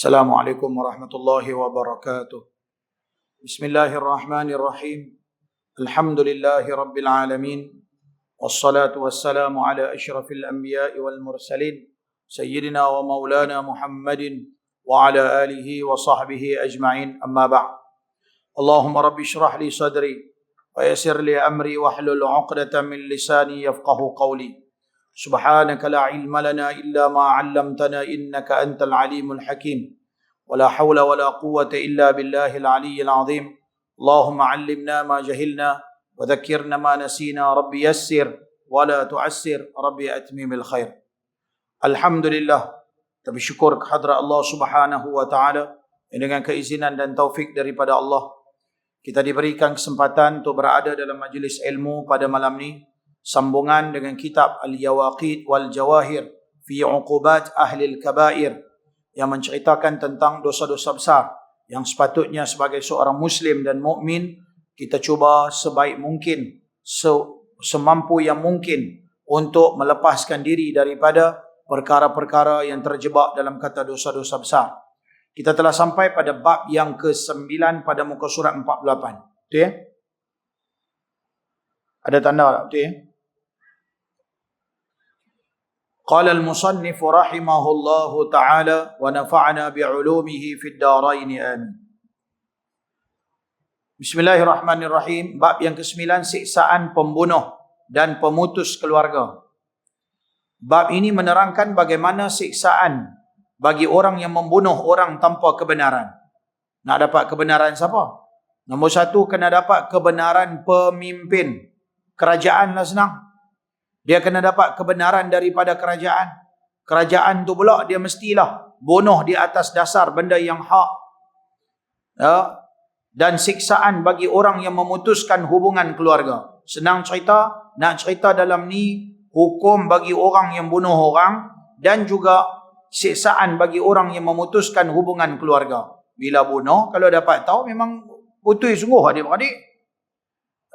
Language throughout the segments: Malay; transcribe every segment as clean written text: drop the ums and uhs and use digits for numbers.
Assalamualaikum warahmatullahi wabarakatuh. Bismillahirrahmanirrahim. Alhamdulillahi rabbil alamin. Wassalatu wassalamu ala asyrafil anbiya'i wal mursalin. Sayyidina wa maulana Muhammadin wa ala alihi wa sahbihi ajma'in. Amma ba'd. Allahumma rabbi syrah li sadri wa yassir li amri wahlul 'uqdatam min lisani yafqahu qawli. Subhanaka la ilma lana illa ma 'allamtana innaka antal alimul hakim. Wala hawla wala quwwata illa billahil aliyyil azim. Allahumma 'allimna ma jahilna wa dhakkirna ma nasina. Rabbi yassir wa la tu'assir. Rabbi atmimil khair. Alhamdulillah, kita bersyukur kehadrat Allah Subhanahu wa taala dengan keizinan dan taufik daripada Allah. Kita diberikan kesempatan untuk berada dalam majlis ilmu pada malam ni, sambungan dengan kitab Al-Yawaqid wal Jawahir fi Uqubat Ahli Al-Kabair, yang menceritakan tentang dosa-dosa besar yang sepatutnya sebagai seorang Muslim dan mukmin kita cuba sebaik mungkin, semampu yang mungkin untuk melepaskan diri daripada perkara-perkara yang terjebak dalam kata dosa-dosa besar. Kita telah sampai pada bab yang ke-9 pada muka surat 48. Betul ya? Ada tanda tak? Betul ya? Qala al-musannif rahimahullahu ta'ala wa nafa'na bi'ulumihi fid darain amin. Bismillahirrahmanirrahim. Bab yang ke-9, siksaan pembunuh dan pemutus keluarga. Bab ini menerangkan bagaimana siksaan bagi orang yang membunuh orang tanpa kebenaran. Nak dapat kebenaran siapa? Nombor satu, kena dapat kebenaran pemimpin. Kerajaan lah senang. Dia kena dapat kebenaran daripada kerajaan. Kerajaan tu pula dia mestilah bunuh di atas dasar benda yang hak. Ya. Dan siksaan bagi orang yang memutuskan hubungan keluarga. Senang cerita, nak cerita dalam ni hukum bagi orang yang bunuh orang dan juga siksaan bagi orang yang memutuskan hubungan keluarga. Bila bunuh, kalau dapat tahu memang putus sungguh adik-beradik.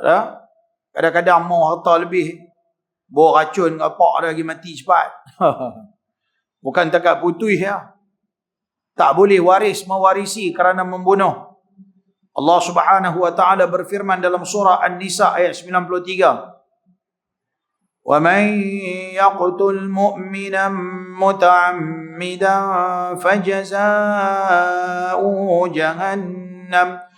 Ya. Kadang-kadang mau harta lebih, bawa racun apa lagi mati cepat. Bukan takat putih ya. Tak boleh waris mewarisi kerana membunuh. Allah Subhanahu wa taala berfirman dalam surah An-Nisa ayat 93. Wa man yaqtul mu'minan muta'ammidan fajaza'uhu jahannam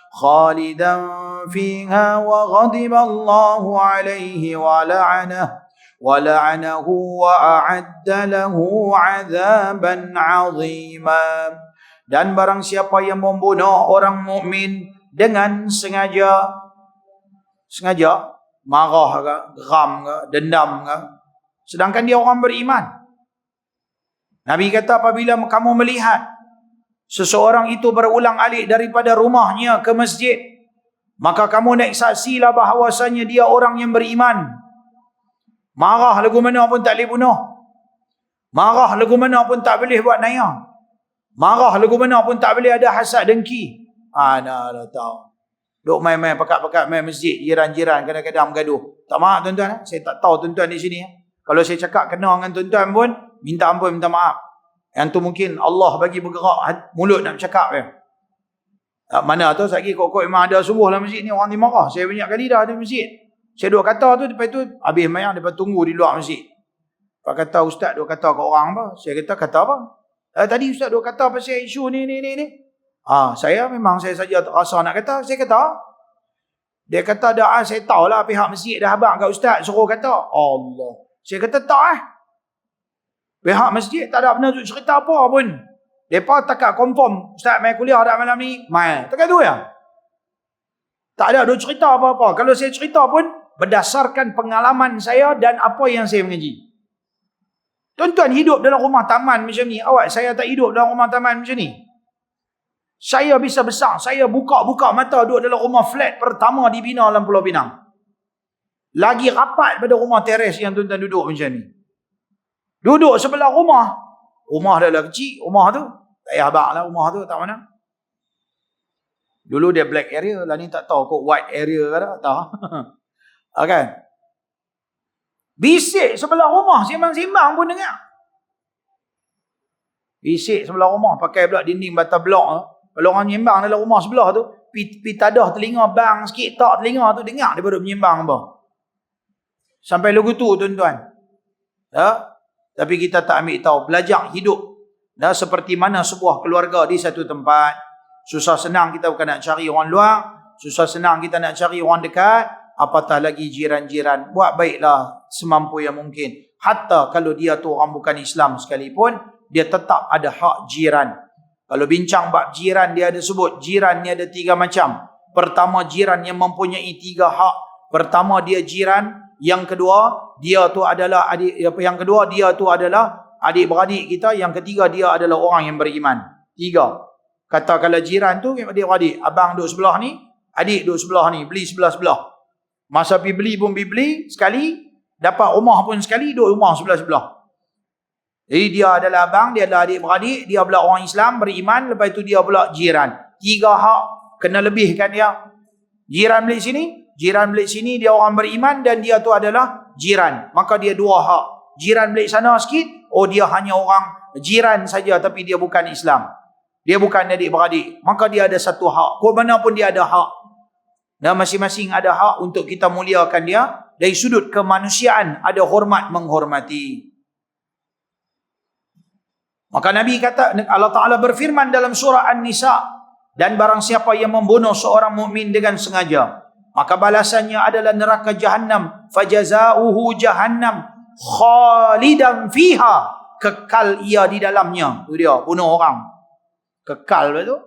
خالدا فيها وغضب الله عليه ولعنه وأعد له عذابا عظيما. Dan barang siapa yang membunuh orang mukmin dengan sengaja marah ke, geram ke, dendam ke, sedangkan dia orang beriman. Nabi kata, apabila kamu melihat seseorang itu berulang-alik daripada rumahnya ke masjid, maka kamu naik saksilah bahawasanya dia orang yang beriman. Marah lagu mana pun tak boleh bunuh. Marah lagu mana pun tak boleh buat naya. Marah lagu mana pun tak boleh ada hasad dengki. Nak lah tahu. Duk main-main, pakat-pakat main masjid, jiran-jiran kadang-kadang bergaduh. Tak maaf tuan-tuan, saya tak tahu tuan-tuan di sini. Kalau saya cakap kena dengan tuan-tuan pun, minta ampun, minta maaf. Yang tu mungkin Allah bagi bergerak mulut nak bercakap ya. Mana tu lagi kok memang ada subuh dalam masjid ni, orang ni marah. Saya banyak kali dah ada masjid. Saya duk kata tu, lepas tu habis mayang, lepas tunggu di luar masjid. Lepas kata ustaz duk kata kat orang apa? Saya kata apa? Tadi ustaz duk kata pasal isu ni. Saya memang saya saja tak rasa nak kata, saya kata. Dia kata saya tahulah pihak masjid dah habaq kat ustaz suruh kata. Allah. Saya kata tak pihak masjid tak ada benar cerita apa pun. Mereka takkan confirm ustaz main kuliah dah malam ni. Main. Takkan tu ya? Tak ada cerita apa-apa. Kalau saya cerita pun berdasarkan pengalaman saya dan apa yang saya mengaji. Tuan-tuan hidup dalam rumah taman macam ni. Awak saya tak hidup dalam rumah taman macam ni. Saya bisa besar. Saya buka-buka mata duduk dalam rumah flat pertama dibina dalam Pulau Pinang. Lagi rapat pada rumah teres yang tuan-tuan duduk macam ni. Duduk sebelah rumah. Rumah dah kecil, rumah tu. Tak payah habaq lah rumah tu, tak mana. Dulu dia black area, lah ni tak tahu kok white area ke tak. Okay. Bisik sebelah rumah, simbang-simbang pun dengar. Bisik sebelah rumah, pakai pula dinding bata blok. Kalau orang nyimbang dalam rumah sebelah tu, pi tadah telinga bang sikit, tak telinga tu dengar daripada menyimbang apa. Sampai lagu tu tuan-tuan. Ya? Tapi kita tak ambil tahu, belajar hidup. Ya? Seperti mana sebuah keluarga di satu tempat. Susah senang kita bukan nak cari orang luar, susah senang kita nak cari orang dekat, apatah lagi jiran-jiran. Buat baiklah semampu yang mungkin. Hatta kalau dia tu orang bukan Islam sekalipun, dia tetap ada hak jiran. Kalau bincang bab jiran, dia ada sebut jiran ni ada 3 macam. Pertama, jiran yang mempunyai 3 hak. Pertama, dia jiran. Yang kedua, dia tu adalah adik-beradik kita. Yang ketiga, dia adalah orang yang beriman. 3. Katakanlah jiran tu adik-beradik. Abang duduk sebelah ni, adik duduk sebelah ni, beli sebelah-sebelah. Masa pergi beli pun pergi beli sekali, dapat rumah pun sekali, duduk rumah sebelah-sebelah. Jadi dia adalah abang, dia adalah adik-beradik, dia pula orang Islam, beriman, lepas itu dia pula jiran. 3 hak kena lebihkan dia. Jiran belik sini, dia orang beriman dan dia tu adalah jiran. Maka dia 2 hak. Jiran belik sana sikit, dia hanya orang jiran saja tapi dia bukan Islam. Dia bukan adik-beradik. Maka dia ada 1 hak. Kau mana pun dia ada hak. Dan masing-masing ada hak untuk kita muliakan dia. Dari sudut kemanusiaan, ada hormat menghormati. Maka Nabi kata, Allah Ta'ala berfirman dalam surah An-Nisa, dan barang siapa yang membunuh seorang mukmin dengan sengaja, maka balasannya adalah neraka Jahannam, fajazauhu Jahannam khalidan fiha, kekal ia di dalamnya. Tu dia, bunuh orang kekal betul.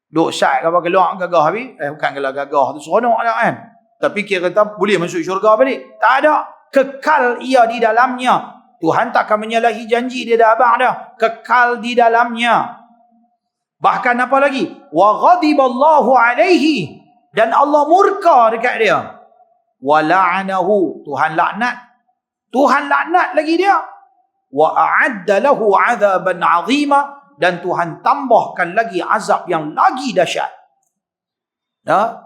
Duk syak ke apa keluar gagah habis. Bukan kalau gagah tu seronok lah kan. Tapi kira kata boleh masuk syurga balik. Tak ada. Kekal ia di dalamnya. Tuhan tak akan menyalahi janji dia dah abang dah. Kekal di dalamnya. Bahkan apa lagi? Wa ghadiballahu alaihi. Dan Allah murka dekat dia. Wa la'anahu. Tuhan laknat. Tuhan laknat lagi dia. Wa a'adda lahu 'adzaban 'azima. Dan Tuhan tambahkan lagi azab yang lagi dahsyat. Ya?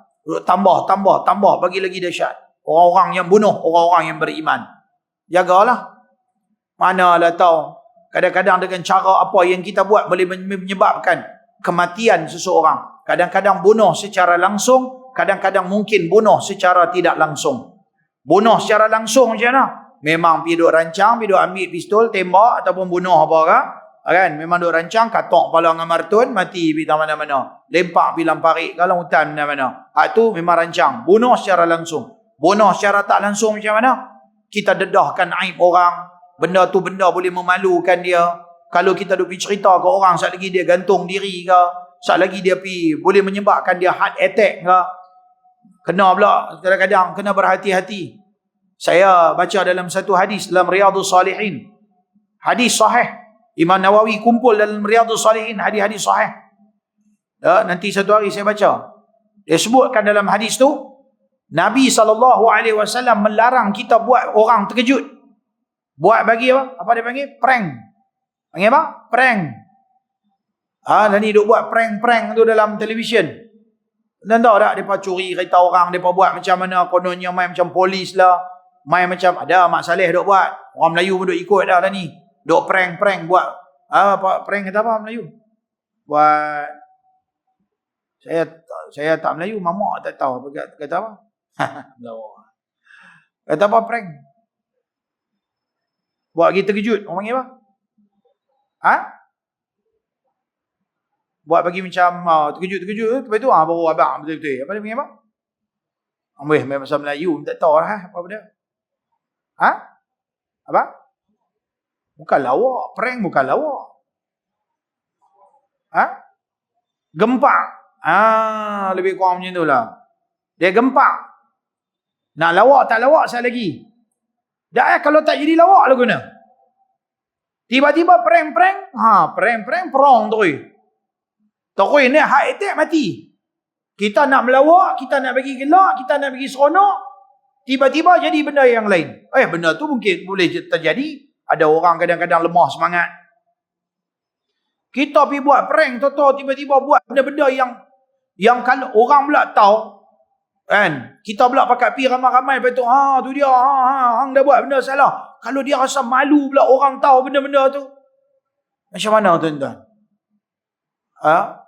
Tambah, bagi lagi dahsyat. Orang-orang yang bunuh, orang-orang yang beriman. Jagalah. Manalah tahu. Kadang-kadang dengan cara apa yang kita buat boleh menyebabkan kematian seseorang. Kadang-kadang bunuh secara langsung, kadang-kadang mungkin bunuh secara tidak langsung. Bunuh secara langsung macam mana? Memang pergi duk rancang, pergi duk ambil pistol, tembak ataupun bunuh apa orang. Kan? Memang duk rancang, katok kepala dengan martun, mati pergi mana-mana. Lempak pergi dalam parit, kalau hutan mana-mana. Itu memang rancang. Bunuh secara langsung. Bunuh secara tak langsung macam mana? Kita dedahkan aib orang. Benda tu benda boleh memalukan dia. Kalau kita duk pergi cerita ke orang, saat lagi dia gantung diri ke, saat lagi dia pergi, boleh menyebabkan dia heart attack ke. Kena pula, kadang-kadang kena berhati-hati. Saya baca dalam satu hadis dalam Riyadhus Salihin. Hadis sahih. Imam Nawawi kumpul dalam Riyadhus Salihin hadis-hadis sahih. Ya, nanti satu hari saya baca. Dia sebutkan dalam hadis tu, Nabi SAW melarang kita buat orang terkejut. Buat bagi apa? Apa dia panggil? Prank. Panggil apa? Prank. Dan ni duk buat prank-prank tu dalam televisyen. Dan tahu tak, mereka curi kereta orang, mereka buat macam mana, kononnya main macam polis lah. Main macam, ada Mak Saleh duk buat. Orang Melayu pun duk ikut dah ni. Duk prank-prank buat. Apa prank kata apa Melayu? Buat. Saya tak Melayu, mamak tak tahu kata apa. Kata apa prank? Buat kita terkejut. Orang panggil apa? Buat bagi macam terkejut-terkejut. Lepas tu baru abang betul-betul. Apa dia panggil apa? Memang bahasa Melayu. Tak tahu lah apa benda. Apa? Bukan lawak. Prank bukan lawak. Gempak. Lebih kurang macam tu lah. Dia gempak. Nak lawak tak lawak sekali lagi. Dah kalau tak jadi lawak lah guna. Tiba-tiba prank-prank. Prank-prank perang terus. Terus ni heart attack mati. Kita nak melawak, kita nak bagi gelak, kita nak bagi seronok. Tiba-tiba jadi benda yang lain. Benda tu mungkin boleh terjadi. Ada orang kadang-kadang lemah semangat. Kita pergi buat prank, tiba-tiba buat benda-benda yang kalau orang pula tahu, Kan? Kita pula pakat pi ramai-ramai, lepas tu, tu dia, hang dah buat benda salah. Kalau dia rasa malu pula orang tahu benda-benda tu, macam mana tuan-tuan?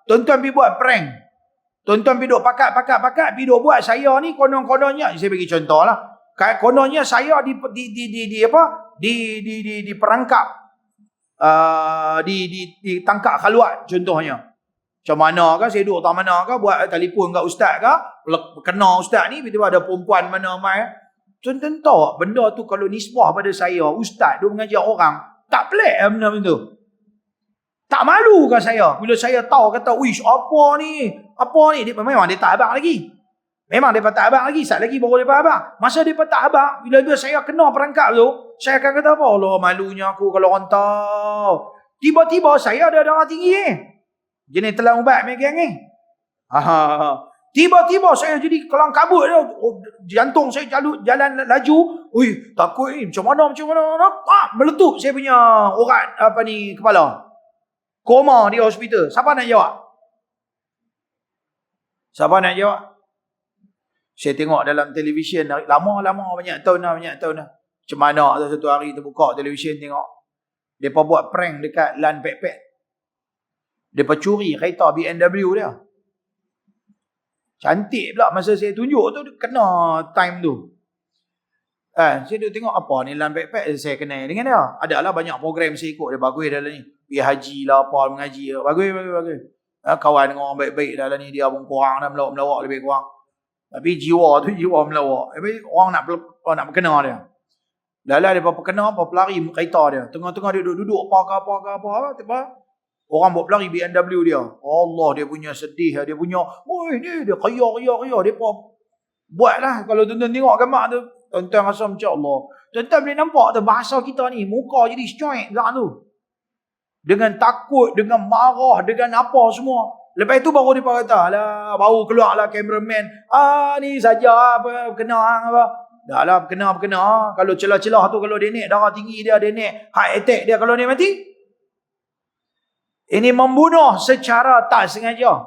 Tuan-tuan pergi buat prank. Tuan-tuan pergi duk pakat, pergi duk buat saya ni konon-kononnya, saya bagi contoh lah. Kononnya saya diperangkap, ditangkap khaluat contohnya. Macam mana ke, saya duduk tak mana ke, buat telefon kat ustaz ke, kena ustaz ni, tiba-tiba ada perempuan mana mai. Tuan-tuan tahu, benda tu kalau nisbah pada saya, ustaz duk mengajar orang, tak pelik benda tu. Tak malu ke saya? Bila saya tahu, kata, wish, apa ni? Memang dia tak abang lagi. Memang dia tak abang lagi, saat lagi baru dia abang. Masa dia tak abang, bila saya kena perangkap tu, saya akan kata apa? Allah, malunya aku kalau orang tahu. Tiba-tiba saya ada darah tinggi jenis telan ubat megang ni. Tiba-tiba saya jadi kelang kabut dia. Jantung saya jalan laju. Ui, takut ni. Macam mana. Meletup saya punya urat kepala. Koma di hospital. Siapa nak jawab? Saya tengok dalam televisyen lama banyak tahun dah. Macam mana satu hari terbuka televisyen tengok. Mereka buat prank dekat LAN Pet. Mereka curi kereta BMW dia. Cantik pula masa saya tunjuk tu, kena time tu. Saya duduk tengok apa ni LAN Pet, saya kenal dengan dia. Adalah banyak program saya ikut, dia bagus dalam ni. Pergi haji lah, apa, mengaji lah. Bagus. Kawan dengan orang baik-baik dalam ni, dia pun kurang dah, melawak lebih kurang. Tapi jiwa tu jiwa melawak. Tapi orang nak berkena dia. Dah dia berkena, pelari kereta dia. Tengah-tengah dia duduk apa, tiba orang buat pelari BMW dia. Allah, dia punya sedih. Dia punya, ni dia kaya. Dia buat lah. Kalau tuan-tuan tengok gambar tu, tuan-tuan rasa macam Allah. Tuan-tuan boleh nampak tu, bahasa kita ni, muka jadi straight kat tu. Dengan takut, dengan marah, dengan apa semua. Lepas tu baru dia kata, alah, baru keluarlah cameraman. Ni saja apa, kena apa. Dah lah, kena. Kalau celah-celah tu, kalau dia naik darah tinggi dia naik heart attack dia, kalau dia mati. Ini membunuh secara tak sengaja.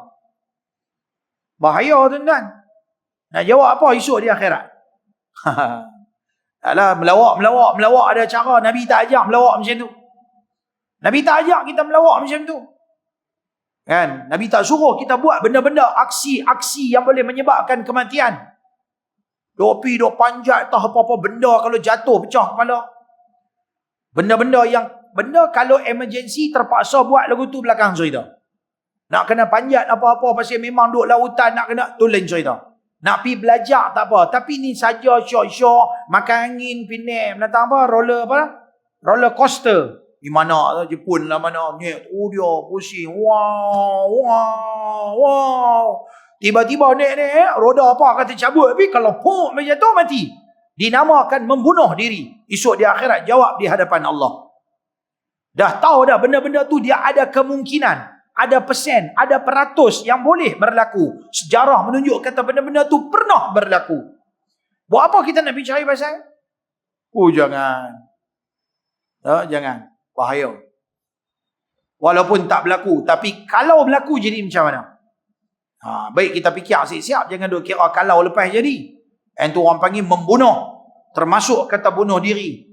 Bahaya tuan-tuan. Nak jawab apa esok di akhirat? Alah, melawak ada cara. Nabi tak ajak melawak macam tu. Nabi tak ajak kita melawak macam tu. Kan? Nabi tak suruh kita buat benda-benda aksi yang boleh menyebabkan kematian. Duk panjat tah apa-apa benda, kalau jatuh pecah kepala. Benda kalau emergency terpaksa buat lagu tu belakang cerita. Nak kena panjat apa-apa pasal memang duduk lautan nak kena tu lain cerita. Nak pergi belajar tak apa. Tapi ni saja syok-syok, makan angin, pinam, datang apa, roller coaster. Di mana Jepun lah mana. Dia pusing. Wow. Tiba-tiba naik, roda apa kata cabut. Tapi kalau puk macam tu mati. Dinamakan membunuh diri. Esok di akhirat jawab di hadapan Allah. Dah tahu dah benda-benda tu dia ada kemungkinan, ada persen, ada peratus yang boleh berlaku. Sejarah menunjuk kata benda-benda tu pernah berlaku. Buat apa kita nak bicara pasal? Jangan. Jangan. Bahaya. Walaupun tak berlaku, tapi kalau berlaku jadi macam mana? Baik kita fikir siap-siap, jangan duk kira kalau lepas jadi. Yang tu orang panggil membunuh. Termasuk kata bunuh diri.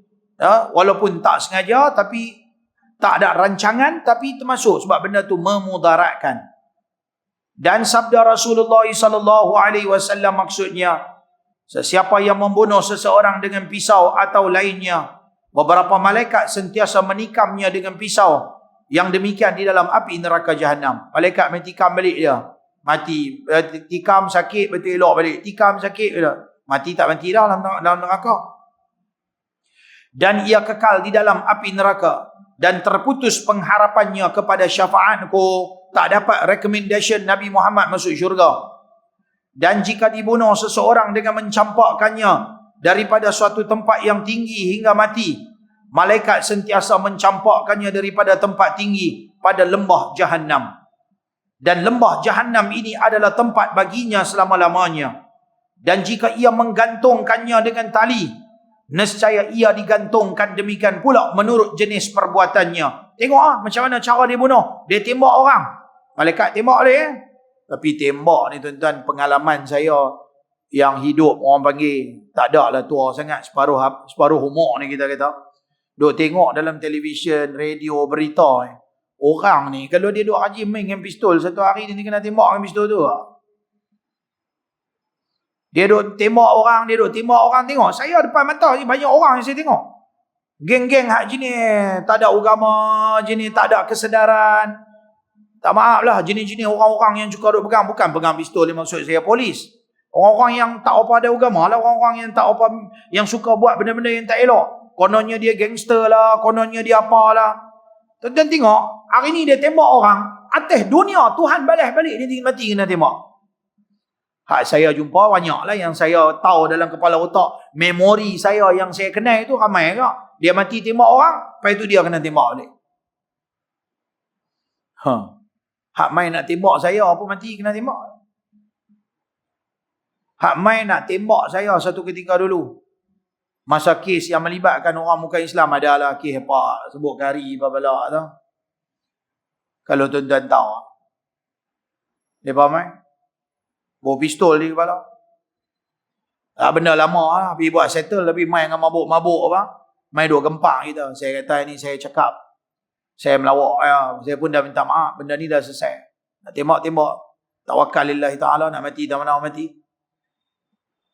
Walaupun tak sengaja, tapi tak ada rancangan, tapi termasuk sebab benda tu memudaratkan. Dan sabda Rasulullah SAW maksudnya, sesiapa yang membunuh seseorang dengan pisau atau lainnya, beberapa malaikat sentiasa menikamnya dengan pisau. Yang demikian di dalam api neraka Jahannam. Malaikat mentikam balik dia. Mati. Tikam sakit, betul elok balik. Tikam sakit, mati tak mati dah dalam neraka. Dan ia kekal di dalam api neraka. Dan terputus pengharapannya kepada syafaatku. Tak dapat recommendation Nabi Muhammad masuk syurga. Dan jika dibunuh seseorang dengan mencampakkannya daripada suatu tempat yang tinggi hingga mati, malaikat sentiasa mencampakkannya daripada tempat tinggi pada lembah Jahannam. Dan lembah Jahannam ini adalah tempat baginya selama-lamanya. Dan jika ia menggantungkannya dengan tali, nescaya ia digantungkan demikian pula menurut jenis perbuatannya. Tengok macam mana cara dia bunuh. Dia tembak orang. Malaikat tembak dia. Tapi tembak ni tuan-tuan, pengalaman saya, Yang hidup orang panggil tak ada lah tua sangat, separuh umur ni kita kata. Duk tengok dalam televisyen, radio, berita. Orang ni kalau dia duk rajin main dengan pistol, satu hari dia kena tembak dengan pistol tu. Dia duk tembak orang, tengok. Saya depan mata ni banyak orang yang saya tengok. Geng-geng hak jenis tak ada agama, jenis tak ada kesedaran. Tak maaf lah, jenis-jenis orang-orang yang suka duk pegang, bukan pegang pistol ni maksud saya polis. Orang-orang yang tak apa ada agama lah, orang-orang yang tak apa, yang suka buat benda-benda yang tak elok. Kononnya dia gangster lah, kononnya dia apalah. Tuan-tuan tengok, hari ni dia tembak orang, atas dunia Tuhan balas balik dia mati kena tembak. Hak saya jumpa banyak lah yang saya tahu dalam kepala otak. Memori saya yang saya kenal itu ramai tak? Dia mati tembak orang, lepas itu dia kena tembak balik. Hak main nak tembak saya, apa mati kena tembak? Hak main nak tembak saya satu ketika dulu. Masa kes yang melibatkan orang bukan Islam, adalah kes apa, sebut kari, apa-apa tu. Kalau tuan-tuan tahu. Dia faham kan? Bawa pistol di kepala. Benda lama lah. Pergi buat settle tapi main dengan mabuk-mabuk apa. Main duk gempak kita. Saya kata ni saya cakap. Saya melawak. Saya pun dah minta maaf. Benda ni dah selesai. Nak tembak-tembak. Tawakal lillahi ta'ala. Nak mati tak mana mati.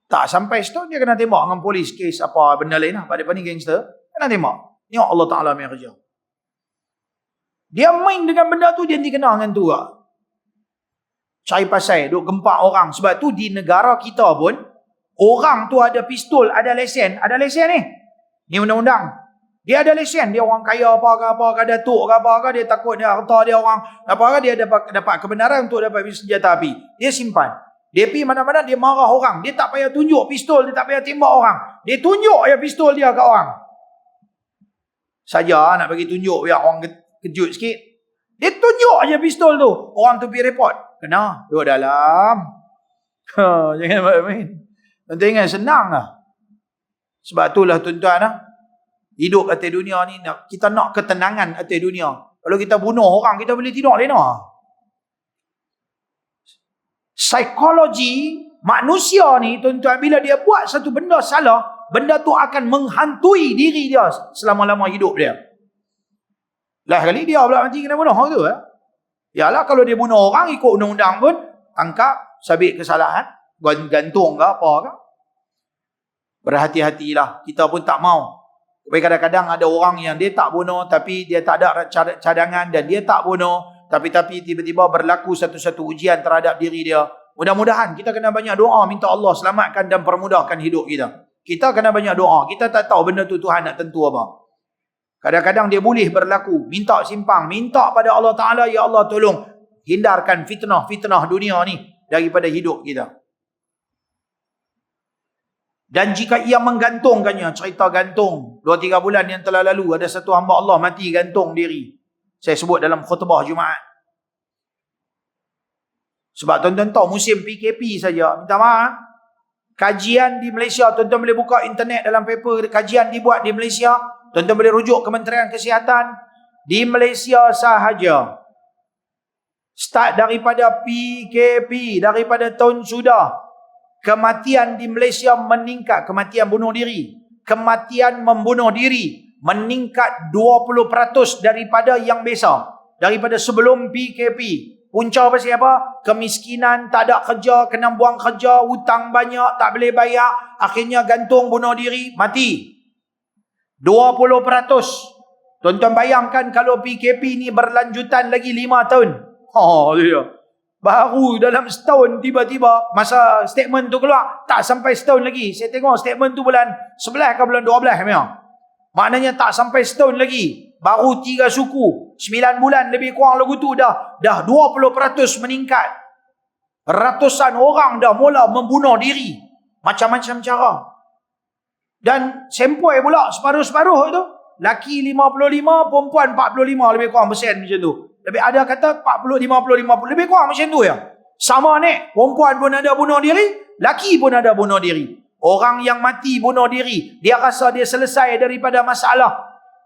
Tak sampai setahun dia kena tembak dengan polis. Kes apa benda lain lah. Pada ni gangster. Kena tembak. Ni Allah Ta'ala punya kerja. Dia main dengan benda tu. Dia nanti kena dengan tu lah. Cari pasal, duk gempak orang. Sebab tu di negara kita pun, orang tu ada pistol, ada lesen ni. Ni undang-undang. Dia ada lesen, dia orang kaya apa, datuk ke apa, dia takut dia harta dia orang, apa, dia dapat kebenaran untuk dapat senjata api. Dia simpan. Dia pergi mana-mana, dia marah orang. Dia tak payah tunjuk pistol, dia tak payah tembak orang. Dia tunjuk je pistol dia kat orang. Saja nak bagi tunjuk biar orang kejut sikit. Dia tunjuk je pistol tu. Orang tu pergi report. Kena, duduk dalam. Jangan main. Tuan-tuan ingat senang lah. Sebab itulah tuan-tuan lah. Hidup atas dunia ni, kita nak ketenangan atas dunia. Kalau kita bunuh orang, kita boleh tidur lena. Psikologi manusia ni, tuan-tuan, bila dia buat satu benda salah, benda tu akan menghantui diri dia selama-lama hidup dia. Lah kali dia pula mati kena bunuh tu. Yalah kalau dia bunuh orang ikut undang-undang pun, tangkap, sabit kesalahan, gantung ke apa ke. Berhati-hatilah. Kita pun tak mau. Tapi kadang-kadang ada orang yang dia tak bunuh tapi dia tak ada cadangan dan dia tak bunuh. Tapi tiba-tiba berlaku satu-satu ujian terhadap diri dia. Mudah-mudahan kita kena banyak doa minta Allah selamatkan dan permudahkan hidup kita. Kita kena banyak doa. Kita tak tahu benda tu Tuhan nak tentu apa. Kadang-kadang dia boleh berlaku. Minta simpang. Minta pada Allah Ta'ala, ya Allah tolong hindarkan fitnah dunia ni daripada hidup kita. Dan jika ia menggantungkannya, cerita gantung 2-3 bulan yang telah lalu, ada satu hamba Allah mati gantung diri. Saya sebut dalam khutbah Jumaat. Sebab tuan-tuan tahu musim PKP saja. Minta maaf. Kajian di Malaysia, tuan-tuan boleh buka internet dalam paper, kajian dibuat di Malaysia. Tuan-tuan boleh rujuk Kementerian Kesihatan. Di Malaysia sahaja, start daripada PKP, daripada tahun sudah, kematian di Malaysia meningkat. Kematian bunuh diri, kematian membunuh diri meningkat 20% daripada yang biasa, daripada sebelum PKP. Punca pasal apa? Kemiskinan, tak ada kerja, kena buang kerja, hutang banyak, tak boleh bayar, akhirnya gantung bunuh diri, mati. 20%. Tuan-tuan bayangkan kalau PKP ni berlanjutan lagi 5 tahun. Dia. Baru dalam setahun tiba-tiba masa statement tu keluar, tak sampai setahun lagi. Saya tengok statement tu bulan 11 ke bulan 12 memang. Maknanya tak sampai setahun lagi. Baru 3 suku. 9 bulan lebih kurang lagu tu dah 20% meningkat. Ratusan orang dah mula membunuh diri. Macam-macam cara. Dan sempoi pula separuh-separuh tu. Laki 55, perempuan 45 lebih kurang persen macam tu. Lebih ada kata 40, 50, lebih kurang macam tu ya. Sama ni. Perempuan pun ada bunuh diri. Laki pun ada bunuh diri. Orang yang mati bunuh diri, dia rasa dia selesai daripada masalah.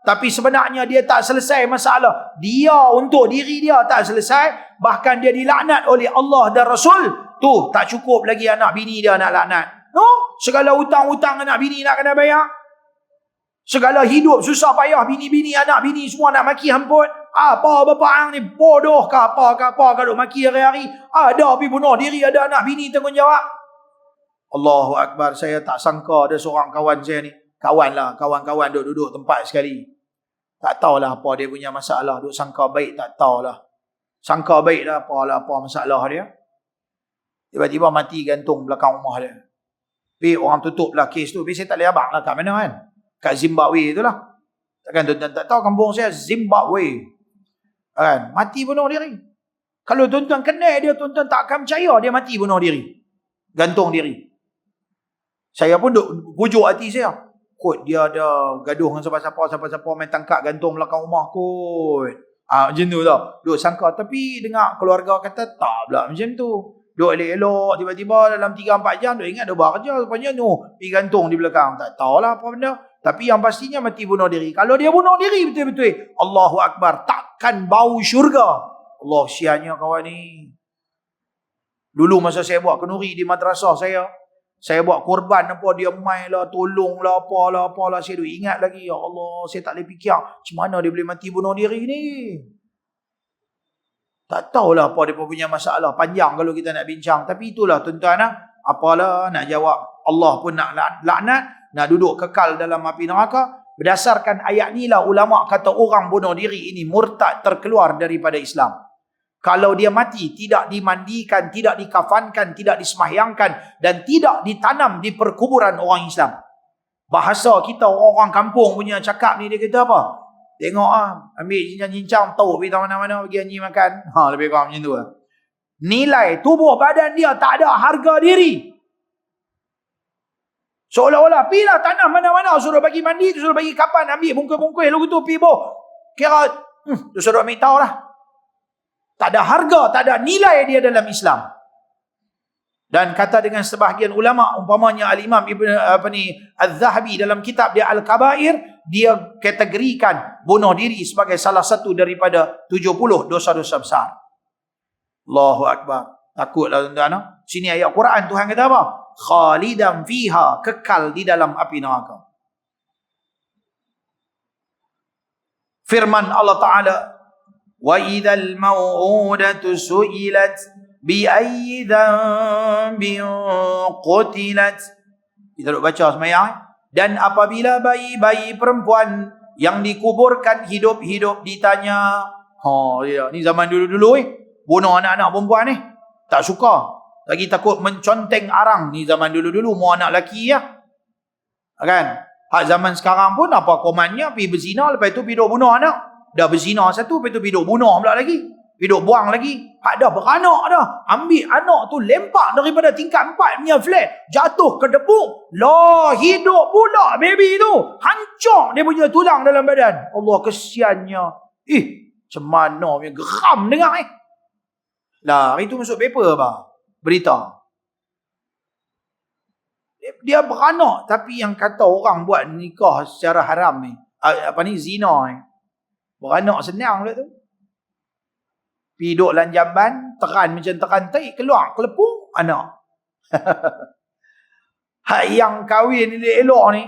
Tapi sebenarnya dia tak selesai masalah. Dia untuk diri dia tak selesai. Bahkan dia dilaknat oleh Allah dan Rasul. Tu tak cukup lagi anak bini dia nak laknat. No? Segala hutang-hutang anak bini nak kena bayar. Segala hidup susah payah bini-bini, anak bini semua nak maki hamput. Apa bapa hang ni bodoh ke apa duk maki hari-hari. Ada pergi bunuh diri, ada anak bini tanggungjawab. Allahu Akbar, saya tak sangka ada seorang kawan saya ni. Kawan-kawan duduk tempat sekali. Tak tahulah apa dia punya masalah. Duk sangka baik, tak tahulah. Sangka baik lah apa masalah dia. Tiba-tiba mati gantung belakang rumah dia. Tapi orang tutup lah kes tu. Tapi saya tak boleh abang lah kat mana kan. Kat Zimbabwe tu lah. Takkan tuan-tuan tak tahu kampung saya Zimbabwe. Kan? Mati bunuh diri. Kalau tuan-tuan kenal dia, tuan-tuan tak akan percaya dia mati bunuh diri. Gantung diri. Saya pun duk pujuk hati saya. Kot dia ada gaduh dengan siapa-siapa main tangkap gantung belakang rumah kot. Macam tu tau. Duk sangka. Tapi dengar keluarga kata tak pula macam tu. Duk elok-elok tiba-tiba dalam 3-4 jam duk ingat dia buat kerja. Rupanya tu pergi gantung di belakang. Tak tahulah apa benda. Tapi yang pastinya mati bunuh diri. Kalau dia bunuh diri betul-betul. Allahu Akbar. Takkan bau syurga. Allah sianya kawan ni. Dulu masa saya buat kenduri di madrasah saya buat korban apa, dia main lah, tolong lah, apalah. Saya ingat lagi, ya Allah, saya tak boleh fikir macam mana dia boleh mati bunuh diri ni. Tak tahulah apa dia punya masalah. Panjang kalau kita nak bincang. Tapi itulah tuan-tuan, apalah nak jawab. Allah pun nak laknat, nak duduk kekal dalam api neraka. Berdasarkan ayat ni lah ulama kata orang bunuh diri ini murtad, terkeluar daripada Islam. Kalau dia mati, tidak dimandikan, tidak dikafankan, tidak disemahyangkan dan tidak ditanam di perkuburan orang Islam. Bahasa kita orang kampung punya cakap ni, dia kata apa? Tengok ambil cincang-cincang, tahu pergi mana-mana, pergi anjing makan. Lebih kurang macam tu lah. Nilai tubuh badan dia tak ada harga diri. Seolah-olah, pergilah tanam mana-mana, suruh bagi mandi, suruh bagi kapan, ambil bungkus-bungkus, lalu tu pergi kira, tu suruh ambil tahu lah. Tak ada harga, tak ada nilai dia dalam Islam. Dan kata dengan sebahagian ulama, umpamanya Al-Imam Al-Zahabi dalam kitab dia Al-Kabair, dia kategorikan bunuh diri sebagai salah satu daripada 70 dosa-dosa besar. Allahu Akbar. Takutlah tuan-tuan. Sini ayat Quran Tuhan kata apa? Khalidan fiha, kekal di dalam api neraka. Firman Allah Ta'ala, وَإِذَا الْمَوْءُودَةُ سُئِلَتْ بِأَيِّ ذَنْبٍ قُتِلَتْ. Kita duk baca semayang. Dan apabila bayi-bayi perempuan yang dikuburkan hidup-hidup ditanya. Ni zaman dulu-dulu bunuh anak-anak perempuan ni. Tak suka. Lagi takut menconteng arang. Ni zaman dulu-dulu mau anak lelaki ya. Kan? Hak zaman sekarang pun apa komannya pergi berzina, lepas tu pergi duk bunuh anak. Dah berzina satu, lepas tu pergi duk bunuh pula lagi. Pergi duk buang lagi. Hak dah beranak dah. Ambil anak tu, lempak daripada tingkat 4 punya flat. Jatuh ke debu. Lah, hidup pula baby tu. Hancur dia punya tulang dalam badan. Allah, kesiannya. Macam mana punya geram dengar Lah, hari tu masuk paper apa? Berita. Dia beranak. Tapi yang kata orang buat nikah secara haram ni. Zina ni. Beranak senang pula tu. Pergi duduk dalam jamban, teran macam teran tai, keluar kelepung anak. Hak yang kahwin elok-elok ni,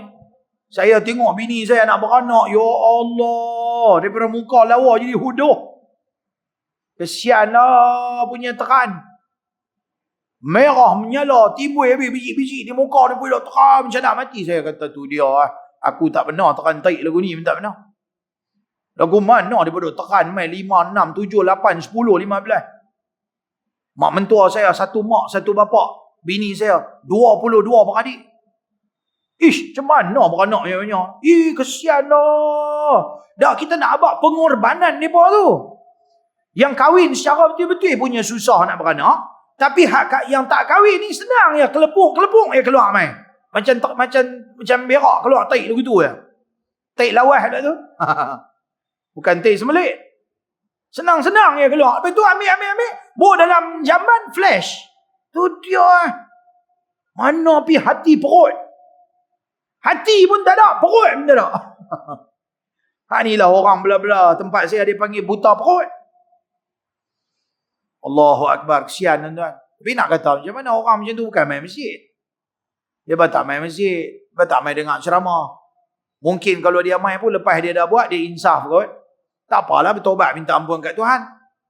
saya tengok bini saya nak beranak, ya Allah, daripada muka lawa jadi huduh. Kesianlah punya teran. Merah menyala, timbul habis biji-biji di muka dia pun teran macam nak mati. Saya kata tu dia, aku tak pernah teran tai lagu ni, tak pernah. Lagu mana dia duduk tekan main 5, 6, 7, 8, 10, 15. Mak mentua saya, satu mak, satu bapak. Bini saya, 22 beradik. Macam mana beranaknya banyak? Kesian lah. Dah kita nak abang pengorbanan mereka tu. Yang kahwin secara betul-betul punya susah nak beranak. Tapi hak yang tak kahwin ni senang ya. Kelepung ya keluar main. Macam berak keluar taik begitu ya. Taik lawas dah tu. Bukan teh semelik. Senang-senang je keluar. Lepas tu ambil. Bawa dalam jamban flash. Tu dia. Mana pergi hati perut. Hati pun tak ada. Perut pun tak ada. Inilah orang bela-bela tempat saya dia panggil buta perut. Allahu Akbar, kesian tuan-tuan. Tapi nak kata macam mana orang macam tu bukan main masjid. Dia tak main masjid, dia tak main dengar ceramah. Mungkin kalau dia main pun lepas dia dah buat, dia insaf kot. Tak apalah, bertobat minta ampun kat Tuhan.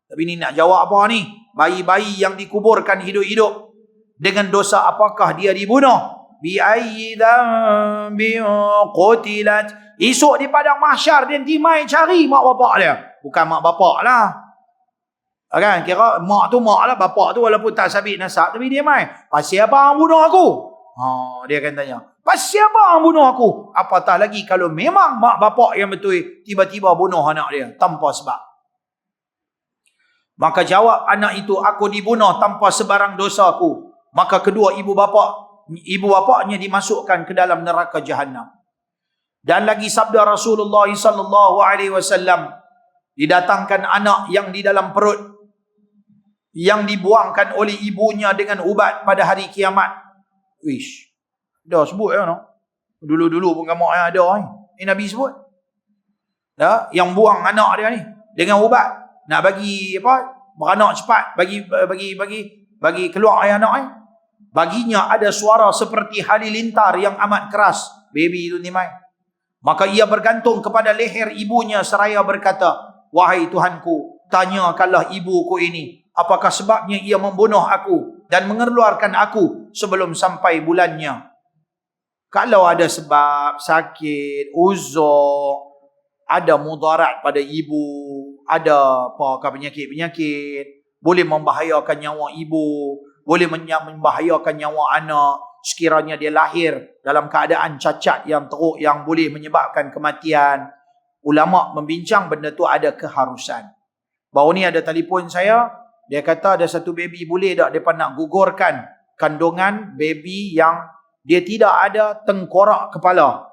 Tapi ni nak jawab apa ni? Bayi-bayi yang dikuburkan hidup-hidup. Dengan dosa apakah dia dibunuh? Bi'ayyi dhanbin qutilat. Esok di padang mahsyar dia mai cari mak bapak dia. Bukan mak bapak lah. Kan? Kira mak tu mak lah, bapak tu walaupun tak sabit nasab, tapi dia mai. Pasal apa hang bunuh aku? Dia akan tanya. Pasal apa hang bunuh aku? Apatah lagi kalau memang mak bapak yang betul tiba-tiba bunuh anak dia tanpa sebab. Maka jawab anak itu, aku dibunuh tanpa sebarang dosa aku. Maka kedua ibu bapaknya dimasukkan ke dalam neraka Jahannam. Dan lagi sabda Rasulullah sallallahu alaihi wasallam, didatangkan anak yang di dalam perut yang dibuangkan oleh ibunya dengan ubat pada hari kiamat. Wish. Dah sebut no. Dulu-dulu pun kamu yang ada ni. Ini Nabi sebut. Dah, yang buang anak dia ni dengan ubat nak bagi apa? Beranak cepat, bagi keluar air anak ni. Baginya ada suara seperti halilintar yang amat keras. Baby itu ni mai. Maka ia bergantung kepada leher ibunya seraya berkata, wahai Tuhanku, tanyakanlah ibuku ini, apakah sebabnya ia membunuh aku dan mengeluarkan aku sebelum sampai bulannya. Kalau ada sebab sakit, uzur, ada mudarat pada ibu, ada apakah penyakit-penyakit, boleh membahayakan nyawa ibu, boleh membahayakan nyawa anak, sekiranya dia lahir dalam keadaan cacat yang teruk yang boleh menyebabkan kematian. Ulama membincang benda tu ada keharusan. Baru ni ada telefon saya, dia kata ada satu baby, boleh tak mereka nak gugurkan kandungan baby yang dia tidak ada tengkorak kepala.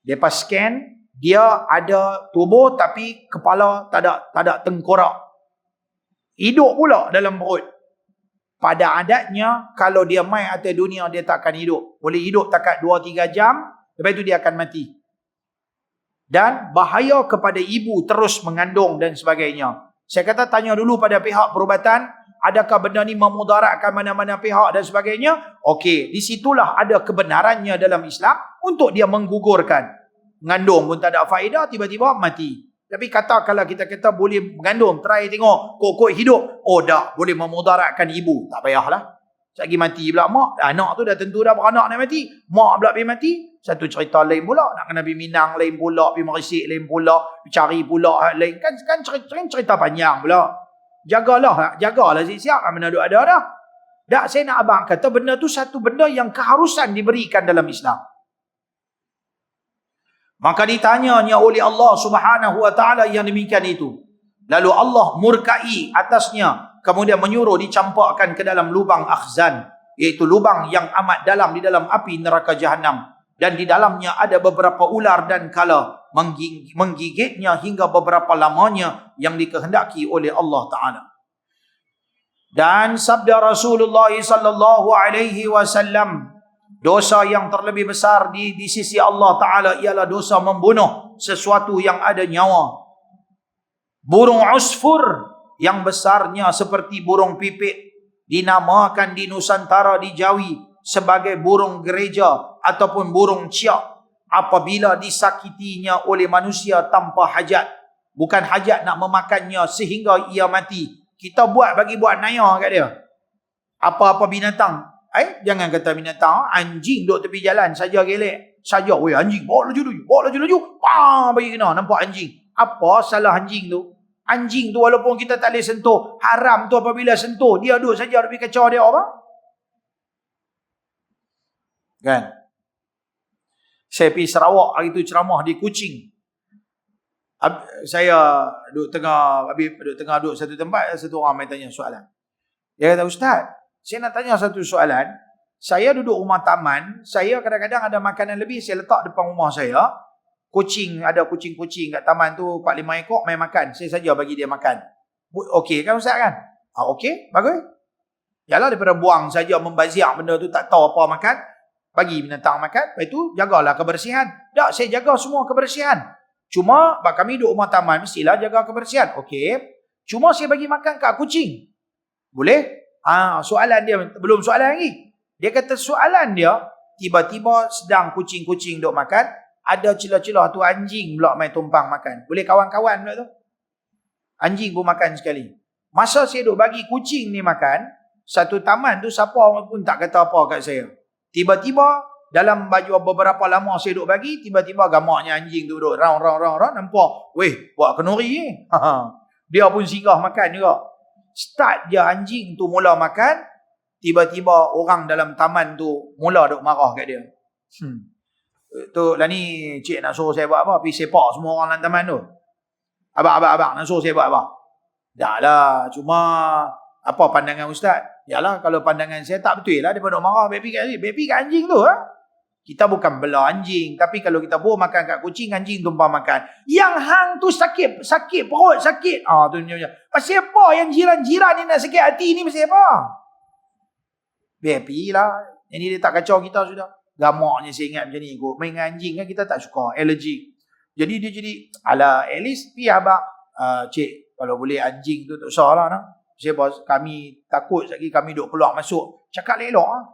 Mereka scan, dia ada tubuh tapi kepala tak ada tengkorak. Hidup pula dalam perut. Pada adatnya, kalau dia mai atas dunia, dia tak akan hidup. Boleh hidup takat 2-3 jam, lepas itu dia akan mati. Dan bahaya kepada ibu terus mengandung dan sebagainya. Saya kata tanya dulu pada pihak perubatan, adakah benda ni memudaratkan mana-mana pihak dan sebagainya? Okey, di situlah ada kebenarannya dalam Islam untuk dia menggugurkan. Mengandung pun tak ada faedah, tiba-tiba mati. Tapi kata kalau kita kata boleh mengandung, try tengok, kok hidup. Oh tak, boleh memudaratkan ibu. Tak payahlah. Sekali mati pula mak. Anak tu dah tentu dah beranak nak mati. Mak pula pergi mati. Satu cerita lain pula. Nak kena pergi Minang lain pula. Pergi Merisik lain pula. Cari pula lain. Kan cerita panjang pula. Jagalah siap-siap. Mana ada dah. Tak, saya nak abang kata benda tu satu benda yang keharusan diberikan dalam Islam. Maka ditanyanya oleh Allah Subhanahu wa taala yang demikian itu. Lalu Allah murkai atasnya, kemudian menyuruh dicampakkan ke dalam lubang akhzan, iaitu lubang yang amat dalam di dalam api neraka Jahannam, dan di dalamnya ada beberapa ular dan kala menggigitnya hingga beberapa lamanya yang dikehendaki oleh Allah taala. Dan sabda Rasulullah sallallahu alaihi wasallam, dosa yang terlebih besar di sisi Allah Ta'ala ialah dosa membunuh sesuatu yang ada nyawa. Burung usfur yang besarnya seperti burung pipit dinamakan di Nusantara di Jawi sebagai burung gereja ataupun burung ciak apabila disakitinya oleh manusia tanpa hajat. Bukan hajat nak memakannya sehingga ia mati. Kita buat naya kat dia. Apa-apa binatang. Jangan kata binatang, anjing duduk tepi jalan saja gelek. Saja, weh anjing, bawa laju. Bagi kena, nampak anjing. Apa salah anjing tu? Anjing tu walaupun kita tak boleh sentuh, haram tu apabila sentuh, dia duduk saja lebih kacau dia apa? Kan? Saya pergi Sarawak hari tu ceramah di Kuching. Saya duduk satu tempat, satu orang main tanya soalan. Dia kata, Ustaz, saya nak tanya satu soalan. Saya duduk rumah taman. Saya kadang-kadang ada makanan lebih. Saya letak depan rumah saya. Ada kucing-kucing kat taman tu 4-5 ekor main makan. Saya saja bagi dia makan. Okey kan Ustaz kan? Okey, bagus. Yalah daripada buang saja membazir benda tu tak tahu apa makan. Bagi binatang makan. Lepas tu jagalah kebersihan. Tak, saya jaga semua kebersihan. Cuma kami duduk rumah taman, mestilah jaga kebersihan. Okey. Cuma saya bagi makan kat kucing. Boleh? Soalan dia, belum soalan lagi. Dia kata soalan dia, tiba-tiba sedang kucing-kucing duduk makan, ada celah-celah tu anjing pula main tumpang makan. Boleh kawan-kawan pula tu. Anjing pun makan sekali. Masa saya duduk bagi kucing ni makan, satu taman tu siapa pun tak kata apa kat saya. Tiba-tiba dalam baju beberapa lama saya duduk bagi, tiba-tiba gamaknya anjing tu duduk round, nampak. Weh, buat kenuri ni. Dia pun singgah makan juga. Start dia anjing tu mula makan, tiba-tiba orang dalam taman tu mula duk marah kat dia. Tu lah ni cik nak suruh saya buat apa? Pergi sepak semua orang dalam taman tu. Abang nak suruh saya buat apa? Tak lah, cuma apa pandangan ustaz? Yalah, kalau pandangan saya tak betul lah, dia duk marah baby kat anjing tu. Kita bukan bela anjing, tapi kalau kita buat makan kat kucing, anjing tumpah makan. Yang hang tu sakit perut, sakit. Tu pasal apa yang jiran-jiran ni nak sakit hati ni, pasal apa? Baby lah. Ini dia tak kacau kita sudah. Gamaknya saya ingat macam ni kot. Main dengan anjing kan kita tak suka, allergic. Jadi dia jadi, alah, at least pergi abang. Cik, kalau boleh anjing tu tak usah lah. Pasal apa? Kami takut lagi kami duk keluar masuk. Cakap elok lah.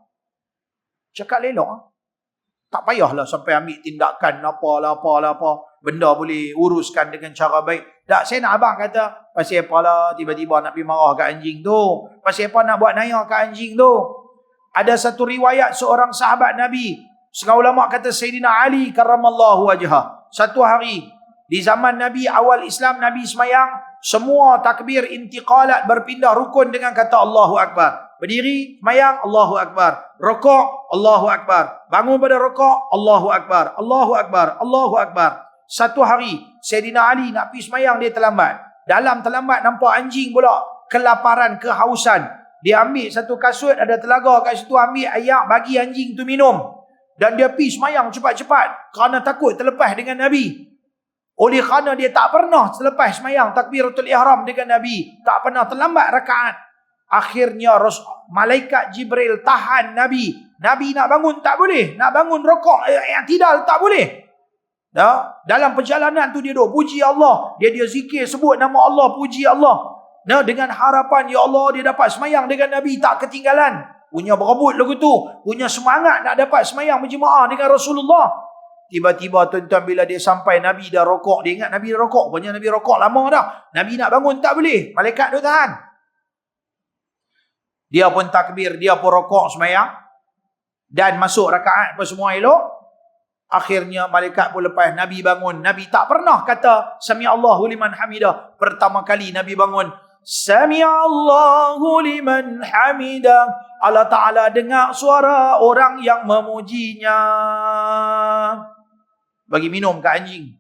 Tak payahlah sampai ambil tindakan apa. Benda boleh uruskan dengan cara baik. Tak, saya nak abang kata, pasal apalah tiba-tiba nak pergi marah kat anjing tu. Pasal apa nak buat naya kat anjing tu. Ada satu riwayat seorang sahabat Nabi. Setengah ulama kata Sayyidina Ali karramallahu wajhah. Satu hari, di zaman Nabi, awal Islam, Nabi semayang, semua takbir intiqalat berpindah rukun dengan kata Allahu Akbar. Berdiri, semayang, Allahu Akbar. Rokok, Allahu Akbar. Bangun pada rokok, Allahu Akbar. Allahu Akbar. Allahu Akbar. Satu hari, Sayyidina Ali nak pergi semayang, dia terlambat. Dalam terlambat, nampak anjing pula kelaparan, kehausan. Dia ambil satu kasut, ada telaga kat situ, ambil air, bagi anjing tu minum. Dan dia pergi semayang cepat-cepat kerana takut terlepas dengan Nabi. Oleh kerana dia tak pernah selepas semayang takbiratul ihram dengan Nabi, tak pernah terlambat rakaat. Akhirnya malaikat Jibril tahan Nabi. Nabi nak bangun tak boleh. Nak bangun rokok i'tidal tak boleh. Dalam perjalanan tu dia duk puji Allah. Dia zikir, sebut nama Allah, puji Allah. Dengan harapan, ya Allah, dia dapat semayang dengan Nabi, tak ketinggalan. Punya berebut lagu tu. Punya semangat nak dapat semayang berjemaah dengan Rasulullah. Tiba-tiba tuan-tuan bila dia sampai, Nabi dah rokok. Dia ingat Nabi dah rokok. Punya Nabi rokok lama dah. Nabi nak bangun tak boleh. Malaikat duk tahan. Dia pun takbir, dia pun rokok semayang. Dan masuk rakaat apa semua elok. Akhirnya malaikat pun lepas Nabi bangun. Nabi tak pernah kata Sami'allahu liman hamidah. Pertama kali Nabi bangun, Sami'allahu liman hamidah. Allah Ta'ala dengar suara orang yang memujinya. Bagi minum ke anjing.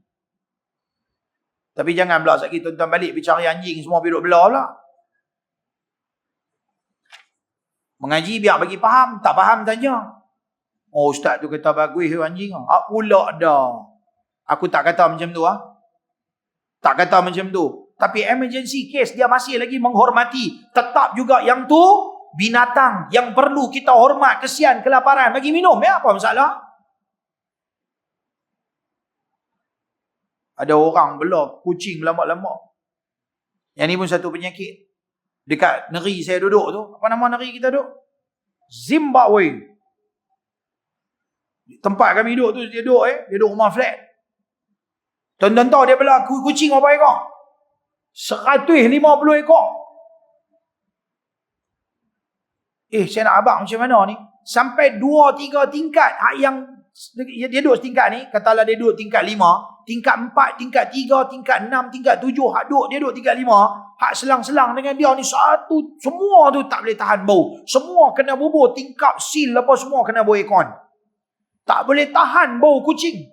Tapi jangan pula sakit tuan-tuan balik pergi cari anjing semua pergi duduk belah pula. Mengaji biar bagi faham, tak faham tanya. Oh, ustaz tu kata bagus anjing. Pula dah. Aku tak kata macam tu. Tak kata macam tu. Tapi emergency case dia masih lagi menghormati. Tetap juga yang tu binatang yang perlu kita hormat, kesian, kelaparan. Bagi minum ya, apa masalah? Ada orang belah kucing lama-lama. Yang ni pun satu penyakit. Dekat negeri saya duduk tu. Apa nama negeri kita duduk? Zimbabwe. Tempat kami duduk tu, dia duduk dia duduk rumah flat. Tuan-tuan tahu dia belah kucing berapa ekor? 150 ekor. Saya nak abang macam mana ni? Sampai 2-3 tingkat. Yang dia duduk tingkat ni, katalah dia duduk tingkat 5, tingkat 4, tingkat 3, tingkat 6, tingkat 7, dia duduk tingkat 5. Hak selang-selang dengan dia ni satu, semua tu tak boleh tahan bau. Semua kena bubur, tingkap, sil apa semua kena bau aircon. Tak boleh tahan bau kucing.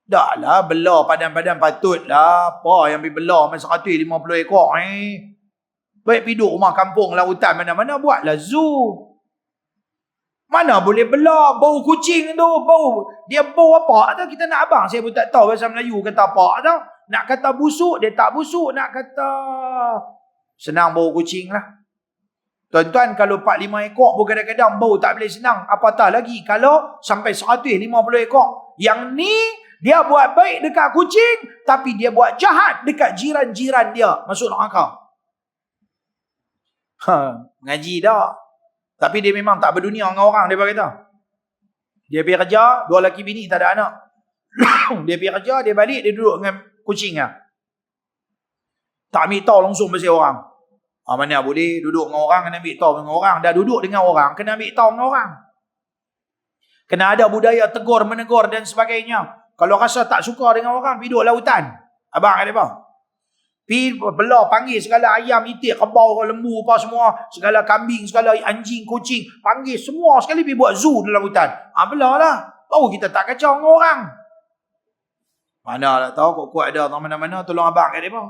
Dah lah, belah padan-padan patut lah. Apa yang pergi belah masa 150 ekor Baik pergi duduk rumah kampung, lautan, mana-mana buatlah zoo. Mana boleh belah bau kucing tu, bau. Dia bau apa tu kita nak abang. Saya pun tak tahu bahasa Melayu kata apa tu. Nak kata busuk, dia tak busuk. Nak kata senang bau kucing lah. Tuan-tuan, kalau 4-5 ekor pun kadang-kadang bau tak boleh senang. Apatah lagi kalau sampai 150 ekor. Yang ni dia buat baik dekat kucing, tapi dia buat jahat dekat jiran-jiran dia. Masuk neraka. Ngaji dah. Tapi dia memang tak berdunia dengan orang, dia kata. Dia pergi kerja, 2 lelaki bini tak ada anak. Dia pergi kerja, dia balik, dia duduk dengan kucing lah. Tak ambil tahu langsung pasal orang. Mana boleh duduk dengan orang, kena ambil tahu dengan orang. Dah duduk dengan orang, kena ambil tahu dengan orang. Kena ada budaya tegur, menegur dan sebagainya. Kalau rasa tak suka dengan orang, pergi duduk lautan. Abang kata apa? Pergi belah, panggil segala ayam, itik, kebau, lembu, apa semua. Segala kambing, segala anjing, kucing. Panggil semua sekali pergi buat zoo dalam hutan. Belah lah. Baru kita tak kacau dengan orang. Mana lah tahu kok kuat ada mana-mana, tolong abang kata apa?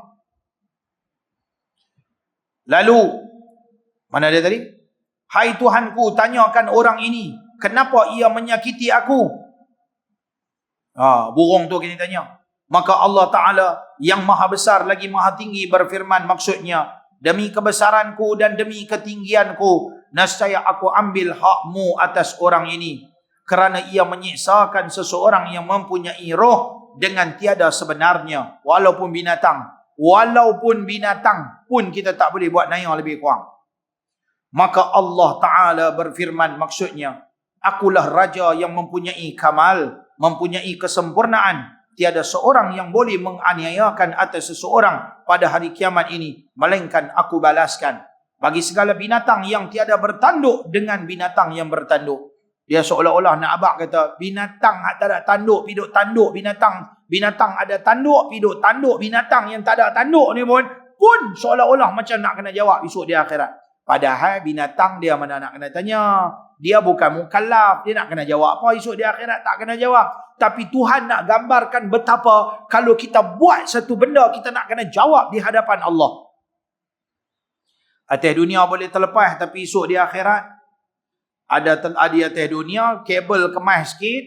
Lalu, mana dia tadi? Hai Tuhanku, tanyakan orang ini, kenapa ia menyakiti aku? Burung tu kini tanya. Maka Allah Ta'ala yang maha besar lagi maha tinggi berfirman, maksudnya, demi kebesaranku dan demi ketinggianku, nescaya aku ambil hakmu atas orang ini. Kerana ia menyiksakan seseorang yang mempunyai roh dengan tiada sebenarnya. Walaupun binatang pun kita tak boleh buat naya lebih kurang. Maka Allah Ta'ala berfirman, maksudnya, akulah raja yang mempunyai kamal, mempunyai kesempurnaan. Tiada seorang yang boleh menganiayakan atas seseorang pada hari kiamat ini, melainkan aku balaskan. Bagi segala binatang yang tiada bertanduk dengan binatang yang bertanduk. Dia seolah-olah nak abang kata, binatang tak ada tanduk, piduk tanduk binatang. Binatang ada tanduk, piduk tanduk binatang yang tak ada tanduk ni pun seolah-olah macam nak kena jawab esok di akhirat. Padahal binatang dia mana nak kena tanya. Dia bukan mukallaf, dia nak kena jawab apa esok di akhirat, tak kena jawab. Tapi Tuhan nak gambarkan betapa kalau kita buat satu benda, kita nak kena jawab di hadapan Allah. Atas dunia boleh terlepas, tapi esok di akhirat ada di atas dunia kabel kemas sikit,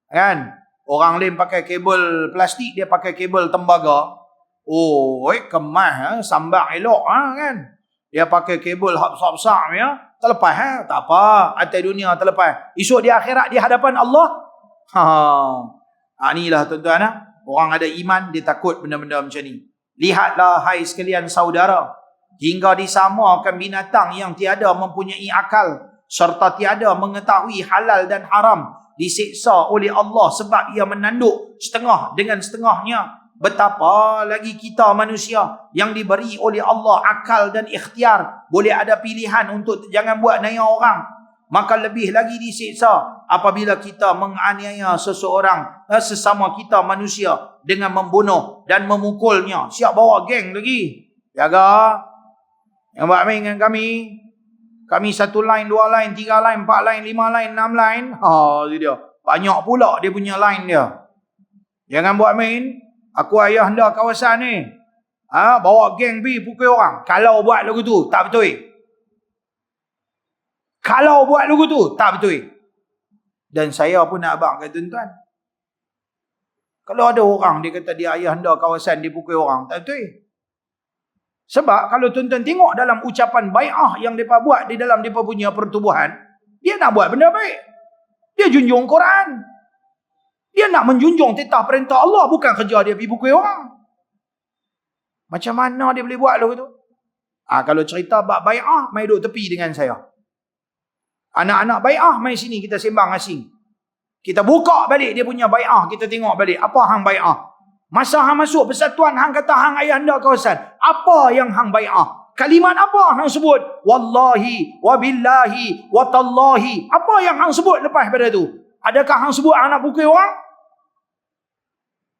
kan? Orang lain pakai kabel plastik, dia pakai kabel tembaga. Kemas, sambak elok kan? Dia pakai kabel besar-besar ya, terlepas tak apa, atas dunia terlepas. Esok di akhirat di hadapan Allah, inilah tuan-tuan, orang ada iman dia takut benda-benda macam ni. Lihatlah hai sekalian saudara, hingga disamakan binatang yang tiada mempunyai akal serta tiada mengetahui halal dan haram disiksa oleh Allah sebab ia menanduk setengah dengan setengahnya. Betapa lagi kita manusia yang diberi oleh Allah akal dan ikhtiar, boleh ada pilihan untuk jangan buat naya orang, maka lebih lagi disiksa apabila kita menganiaya seseorang, sesama kita manusia, dengan membunuh dan memukulnya. Siap bawa geng lagi, jaga yang buat main dengan kami. Kami 1 line, 2 line, 3 line, 4 line, 5 line, 6 line. Itu dia. Banyak pula dia punya line dia. Jangan buat main. Aku ayah anda kawasan ni. Bawa geng pergi pukul orang. Kalau buat lagu tu, tak betul. Kalau buat lagu tu, tak betul. Dan saya pun nak abang kata tuan-tuan. Kalau ada orang dia kata dia ayah anda kawasan, dia pukul orang, tak betul. Sebab kalau tuan-tuan tengok dalam ucapan bai'ah yang mereka buat di dalam mereka punya pertubuhan, dia nak buat benda baik. Dia junjung Quran. Dia nak menjunjung titah perintah Allah, bukan kerja dia pergi pukul orang. Macam mana dia boleh buat lagu tu? Kalau cerita bab bai'ah, mai duduk tepi dengan saya. Anak-anak bai'ah, mai sini kita sembang asing. Kita buka balik dia punya bai'ah, kita tengok balik. Apa hang bai'ah? Masa hang masuk persatuan, hang kata hang ayah anda kawasan. Apa yang hang bai'ah? Kalimat apa hang sebut? Wallahi, wabillahi, watallahi. Apa yang hang sebut lepas pada tu? Adakah hang sebut hang nak pukul orang?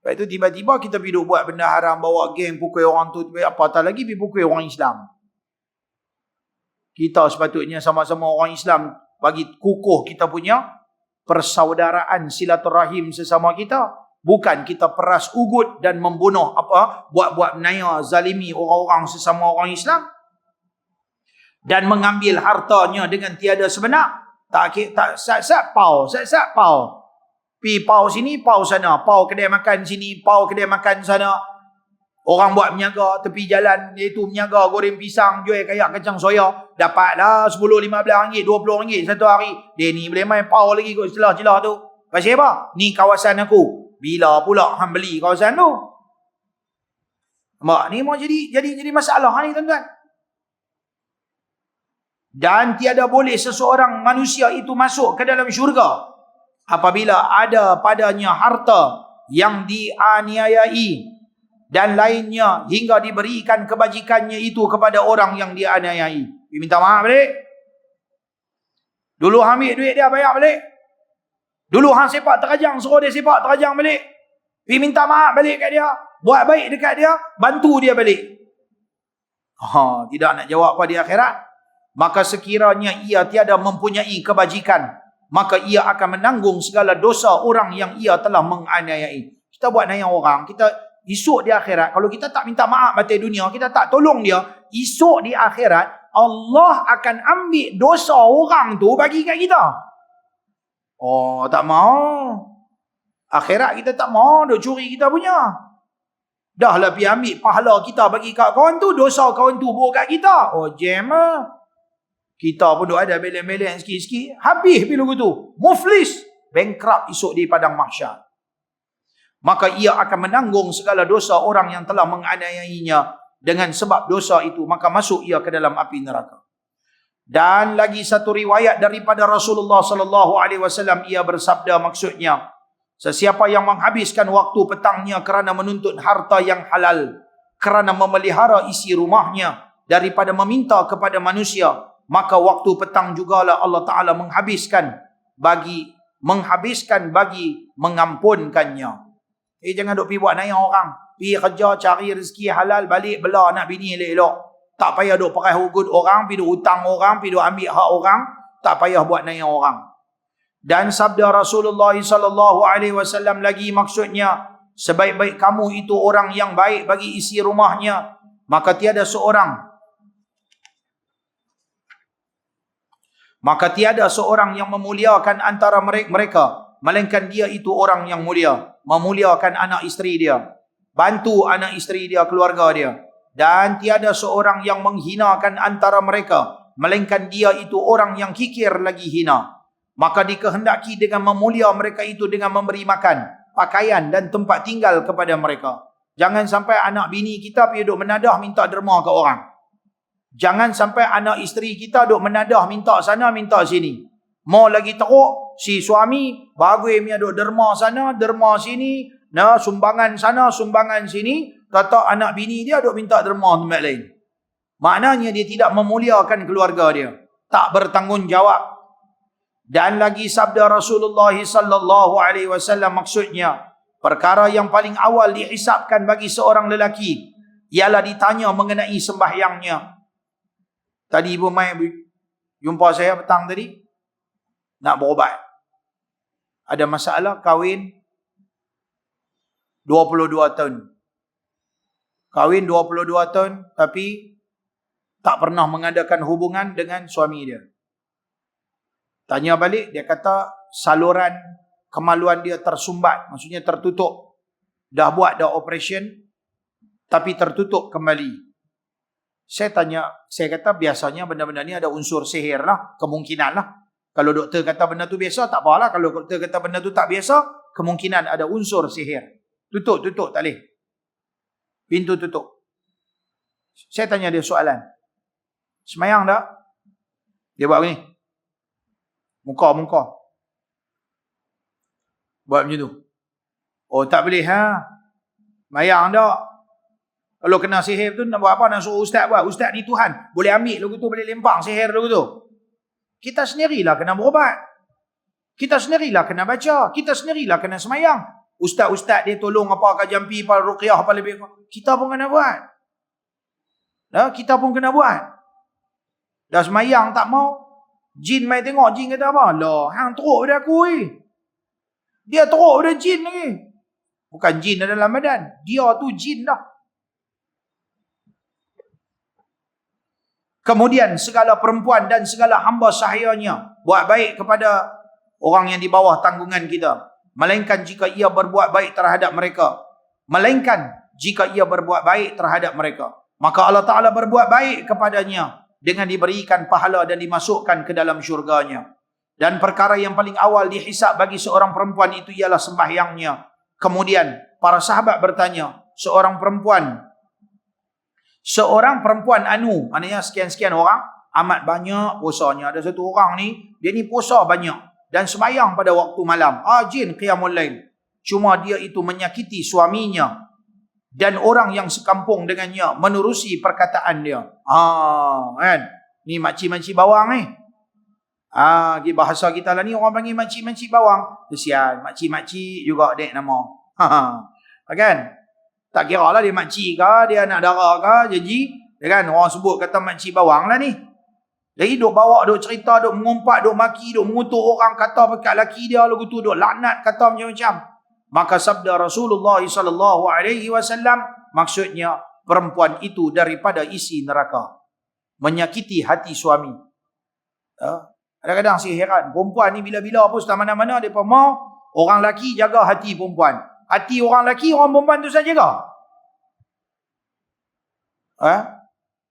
Lepas tu tiba-tiba kita pergi buat benda haram, bawa geng pukul orang tu, apatah lagi pergi pukul orang Islam. Kita sepatutnya sama-sama orang Islam bagi kukuh kita punya persaudaraan silaturahim sesama kita. Bukan kita peras ugut dan membunuh buat-buat naya zalimi orang-orang sesama orang Islam. Dan mengambil hartanya dengan tiada sebenar. Sat-sat pau. Pi pau sini, pau sana. Pau kedai makan sini, pau kedai makan sana. Orang buat menyaga tepi jalan, iaitu menyaga goreng pisang, jual kayak kacang soya. Dapatlah 10, 15 ringgit, 20 ringgit satu hari. Dia ni boleh main pau lagi kot celah-celah tu. Pasal apa? Ni kawasan aku. Bila pula hang beli kawasan tu? Mak ni mau jadi masalah ni tuan-tuan. Dan tiada boleh seseorang manusia itu masuk ke dalam syurga apabila ada padanya harta yang dianiayai dan lainnya hingga diberikan kebajikannya itu kepada orang yang dianiayai. Dia minta maaf balik. Dulu ambil duit dia bayar balik. Dulu hang sepak terajang, suruh dia sepak terajang balik. Dia minta maaf balik kat dia. Buat baik dekat dia, bantu dia balik. Tidak nak jawab apa di akhirat. Maka sekiranya ia tiada mempunyai kebajikan, maka ia akan menanggung segala dosa orang yang ia telah menganiayai. Kita buat nayang orang, kita esok di akhirat, kalau kita tak minta maaf mati dunia, kita tak tolong dia, esok di akhirat, Allah akan ambil dosa orang tu bagi kat kita. Oh, tak mau. Akhirat kita tak mau, duk curi kita punya. Dah lah pergi ambil pahala kita bagi kat kawan tu, dosa kawan tu bawa kat kita. Oh, jam lah. Kita pun duk ada belen-belen sikit-sikit. Habis bila gitu. Muflis. Bankrupt esok di padang mahsyar. Maka ia akan menanggung segala dosa orang yang telah menganiayainya. Dengan sebab dosa itu, maka masuk ia ke dalam api neraka. Dan lagi satu riwayat daripada Rasulullah SAW, ia bersabda, maksudnya, sesiapa yang menghabiskan waktu petangnya kerana menuntut harta yang halal, kerana memelihara isi rumahnya, daripada meminta kepada manusia, maka waktu petang jugalah Allah Ta'ala menghabiskan bagi mengampunkannya. Jangan duk pergi buat nayang orang. Pergi kerja, cari rezeki halal, balik bela anak bini elok-elok. Tak payah duk pakai hugut orang, pergi duk hutang orang, pergi duk ambil hak orang. Tak payah buat nayang orang. Dan sabda Rasulullah SAW lagi, maksudnya, sebaik-baik kamu itu orang yang baik bagi isi rumahnya, maka tiada seorang yang memuliakan antara mereka, melainkan dia itu orang yang mulia. Memuliakan anak isteri dia, bantu anak isteri dia, keluarga dia. Dan tiada seorang yang menghinakan antara mereka, melainkan dia itu orang yang kikir lagi hina. Maka dikehendaki dengan memulia mereka itu dengan memberi makan, pakaian dan tempat tinggal kepada mereka. Jangan sampai anak bini kita pergi duk menadah minta derma ke orang. Jangan sampai anak isteri kita duk menadah minta sana minta sini. Mau lagi teruk, si suami bagus dia duk derma sana, derma sini, nah sumbangan sana, sumbangan sini, kata anak bini dia duk minta derma tempat lain. Maknanya dia tidak memuliakan keluarga dia, tak bertanggungjawab. Dan lagi sabda Rasulullah SAW, maksudnya, perkara yang paling awal dihisapkan bagi seorang lelaki ialah ditanya mengenai sembahyangnya. Tadi Ibu Mai jumpa saya petang tadi, nak berubat. Ada masalah kahwin 22 tahun. Kahwin 22 tahun tapi tak pernah mengadakan hubungan dengan suami dia. Tanya balik, dia kata saluran kemaluan dia tersumbat, maksudnya tertutup. Dah buat dah operation tapi tertutup kembali. Saya kata biasanya benda-benda ni ada unsur sihir lah, kemungkinan lah. Kalau doktor kata benda tu biasa, tak apalah. Kalau doktor kata benda tu tak biasa, kemungkinan ada unsur sihir. Tutup, tak boleh. Pintu tutup. Saya tanya dia soalan. Semayang tak? Dia buat begini. Muka. Buat macam tu. Oh, tak boleh ha? Semayang tak? Kalau kena sihir tu nak buat apa? Nak suruh ustaz buat. Ustaz ni Tuhan. Boleh ambil lagu tu, boleh lempang sihir lagu tu. Kita sendirilah kena berubat. Kita sendirilah kena baca. Kita sendirilah kena semayang. Ustaz-ustaz dia tolong apa jampi, apa ruqyah, apa lebih. Kita pun kena buat. Kita pun kena buat. Dah semayang tak mau. Jin mai tengok, jin kata apa? Lah, hang teruk pada aku Dia teruk pada jin lagi. Bukan jin dalam badan. Dia tu jin dah. Kemudian segala perempuan dan segala hamba sahayanya buat baik kepada orang yang di bawah tanggungan kita. Melainkan jika ia berbuat baik terhadap mereka. Maka Allah Ta'ala berbuat baik kepadanya dengan diberikan pahala dan dimasukkan ke dalam syurganya. Dan perkara yang paling awal dihisab bagi seorang perempuan itu ialah sembahyangnya. Kemudian para sahabat bertanya, seorang perempuan anu, maknanya sekian-sekian orang, amat banyak posanya. Ada satu orang ni, dia ni puasa banyak dan sembahyang pada waktu malam, rajin qiyamul lail. Cuma dia itu menyakiti suaminya dan orang yang sekampung dengannya menerusi perkataan dia. Kan? Ni makcik-makcik bawang ni. Bahasa kita lah ni orang panggil makcik-makcik bawang. Kesian, makcik-makcik juga dek nama. Kan? Tak kira lah dia makcik ke, dia anak dara ke, janji. Kan? Orang sebut kata makcik bawang lah ni. Jadi duk bawa, duk cerita, duk mengumpat, duk maki, duk mengutuk orang, kata pekat laki dia lagu tu, duk laknat, kata macam-macam. Maka sabda Rasulullah SAW, maksudnya perempuan itu daripada isi neraka. Menyakiti hati suami. Kadang-kadang saya heran, perempuan ni bila-bila pun setelah mana-mana, mereka mau orang lelaki jaga hati perempuan. Hati orang lelaki, orang perempuan tu saja jaga.